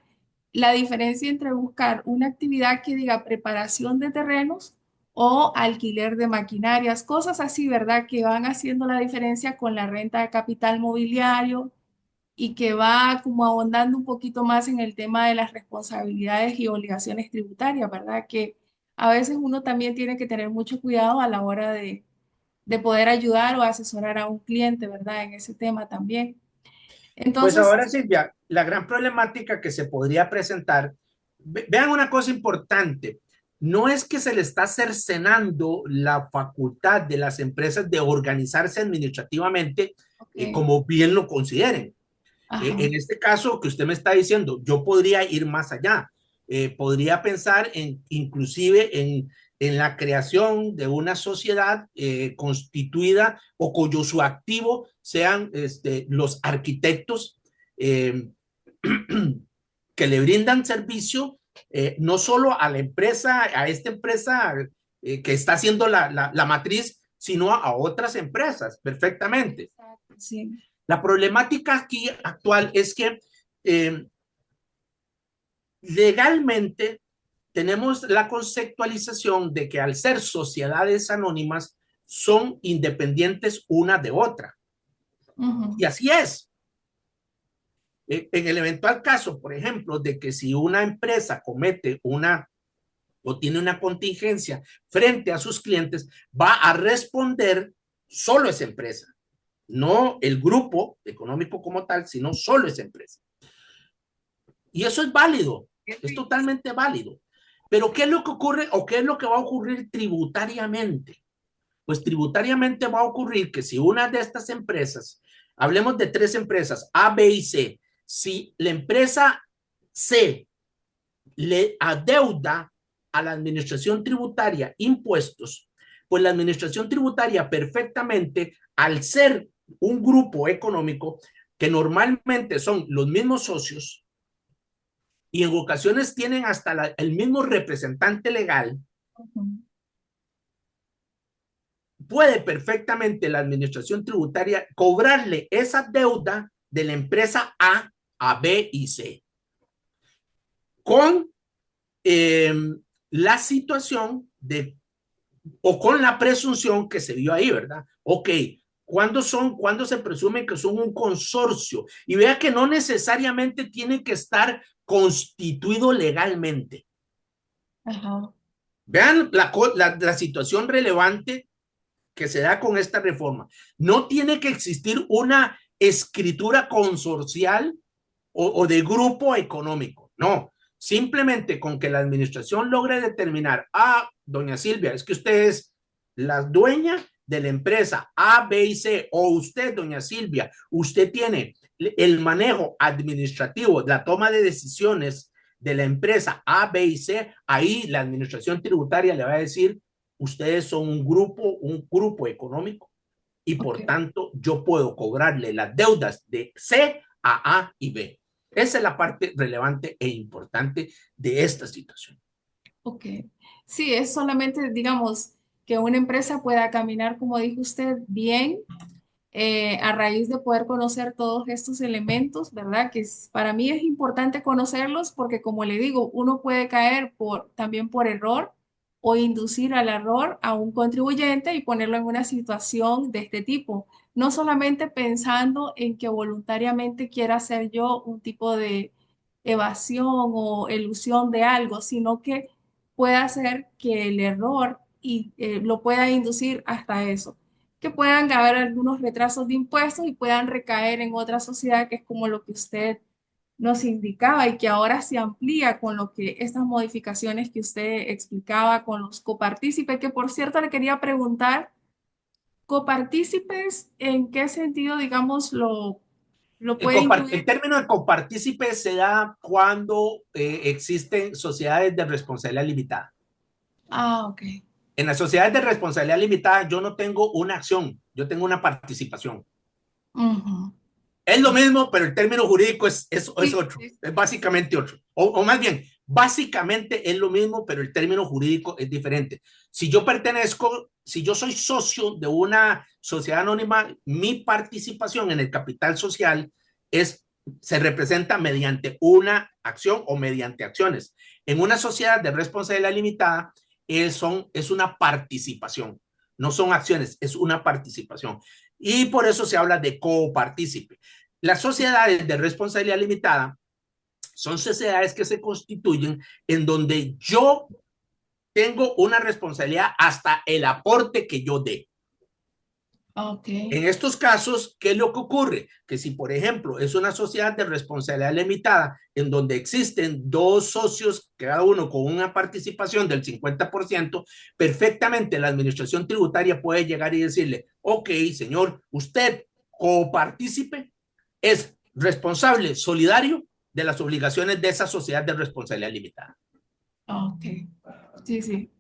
Speaker 2: la diferencia entre buscar una actividad que diga preparación de terrenos o alquiler de maquinarias, cosas así, ¿verdad? Que van haciendo la diferencia con la renta de capital mobiliario y que va como ahondando un poquito más en el tema de las responsabilidades y obligaciones tributarias, ¿verdad? Que a veces uno también tiene que tener mucho cuidado a la hora de poder ayudar o asesorar a un cliente, ¿verdad? En ese tema también.
Speaker 1: Pues
Speaker 2: Entonces,
Speaker 1: ahora, Silvia, la gran problemática que se podría presentar, vean una cosa importante, no es que se le está cercenando la facultad de las empresas de organizarse administrativamente
Speaker 2: Ok.
Speaker 1: como bien lo consideren.
Speaker 2: Ajá.
Speaker 1: En este caso que usted me está diciendo, yo podría ir más allá. Podría pensar inclusive en la creación de una sociedad constituida o cuyo su activo sean los arquitectos eh, que le brindan servicio no solo a la empresa, a esta empresa que está haciendo la matriz, sino a otras empresas, perfectamente.
Speaker 2: Exacto, sí.
Speaker 1: La problemática aquí actual es que eh, legalmente tenemos la conceptualización de que al ser sociedades anónimas son independientes una de otra.
Speaker 2: Ujú,
Speaker 1: Y así es. En el eventual caso, por ejemplo, de que si una empresa comete una o tiene una contingencia frente a sus clientes, va a responder solo esa empresa, no el grupo económico como tal, sino solo esa empresa. Y eso es válido, es totalmente válido. Pero ¿qué es lo que ocurre o qué es lo que va a ocurrir tributariamente? Pues tributariamente va a ocurrir que si una de estas empresas, hablemos de tres empresas, A, B y C, si la empresa C le adeuda a la administración tributaria impuestos, pues la administración tributaria perfectamente, al ser un grupo económico que normalmente son los mismos socios y en ocasiones tienen hasta el mismo representante legal,
Speaker 2: ujú.
Speaker 1: puede perfectamente la administración tributaria cobrarle esa deuda de la empresa A B y C con eh, la situación de o con la presunción que se vio ahí, ¿verdad? Ok, ¿cuándo se presume que son un consorcio? Y vea que no necesariamente tiene que estar constituido legalmente.
Speaker 2: Ajá.
Speaker 1: Vean la situación relevante que se da con esta reforma. No tiene que existir una escritura consorcial o de grupo económico, no. Simplemente con que la administración logre determinar, doña Silvia, es que usted es la dueña de la empresa A, B y C, o usted, doña Silvia, usted tiene el manejo administrativo, la toma de decisiones de la empresa A, B y C, ahí la administración tributaria le va a decir, ustedes son un grupo económico y
Speaker 2: Ok,
Speaker 1: por tanto yo puedo cobrarle las deudas de C a y B. Esa es la parte relevante e importante de esta situación.
Speaker 2: ok. Sí, es solamente, digamos, que una empresa pueda caminar, como dijo usted, bien a raíz de poder conocer todos estos elementos, ¿verdad? Para mí es importante conocerlos porque, como le digo, uno puede caer también por error o inducir al error a un contribuyente y ponerlo en una situación de este tipo, no solamente pensando en que voluntariamente quiera hacer yo un tipo de evasión o elusión de algo, sino que pueda hacer que el error lo pueda inducir hasta eso que puedan haber algunos retrasos de impuestos y puedan recaer en otra sociedad, que es como lo que usted nos indicaba y que ahora se amplía con lo que estas modificaciones que usted explicaba con los copartícipes, que por cierto le quería preguntar, copartícipes, ¿en qué sentido, digamos, lo puede
Speaker 1: El
Speaker 2: incluir?
Speaker 1: término de copartícipe se da cuando existen sociedades de responsabilidad limitada.
Speaker 2: Ah, ok.
Speaker 1: En las sociedades de responsabilidad limitada yo no tengo una acción, yo tengo una participación.
Speaker 2: Ujú.
Speaker 1: Es lo mismo, pero el término jurídico es
Speaker 2: Sí,
Speaker 1: otro,
Speaker 2: sí,
Speaker 1: es
Speaker 2: sí.
Speaker 1: básicamente otro. O más bien, básicamente es lo mismo, pero el término jurídico es diferente. Si yo pertenezco, si yo soy socio de una sociedad anónima, mi participación en el capital social es, se representa mediante una acción o mediante acciones. En una sociedad de responsabilidad limitada es una participación, no son acciones, es una participación. Y por eso se habla de copartícipe. Las sociedades de responsabilidad limitada son sociedades que se constituyen en donde yo tengo una responsabilidad hasta el aporte que yo dé.
Speaker 2: Ok,
Speaker 1: En estos casos, ¿qué es lo que ocurre? Que si, por ejemplo, es una sociedad de responsabilidad limitada en donde existen dos socios, cada uno con una participación del 50%, perfectamente la administración tributaria puede llegar y decirle, ok, señor, usted copartícipe es responsable solidario de las obligaciones de esa sociedad de responsabilidad limitada.
Speaker 2: ok. Sí, sí.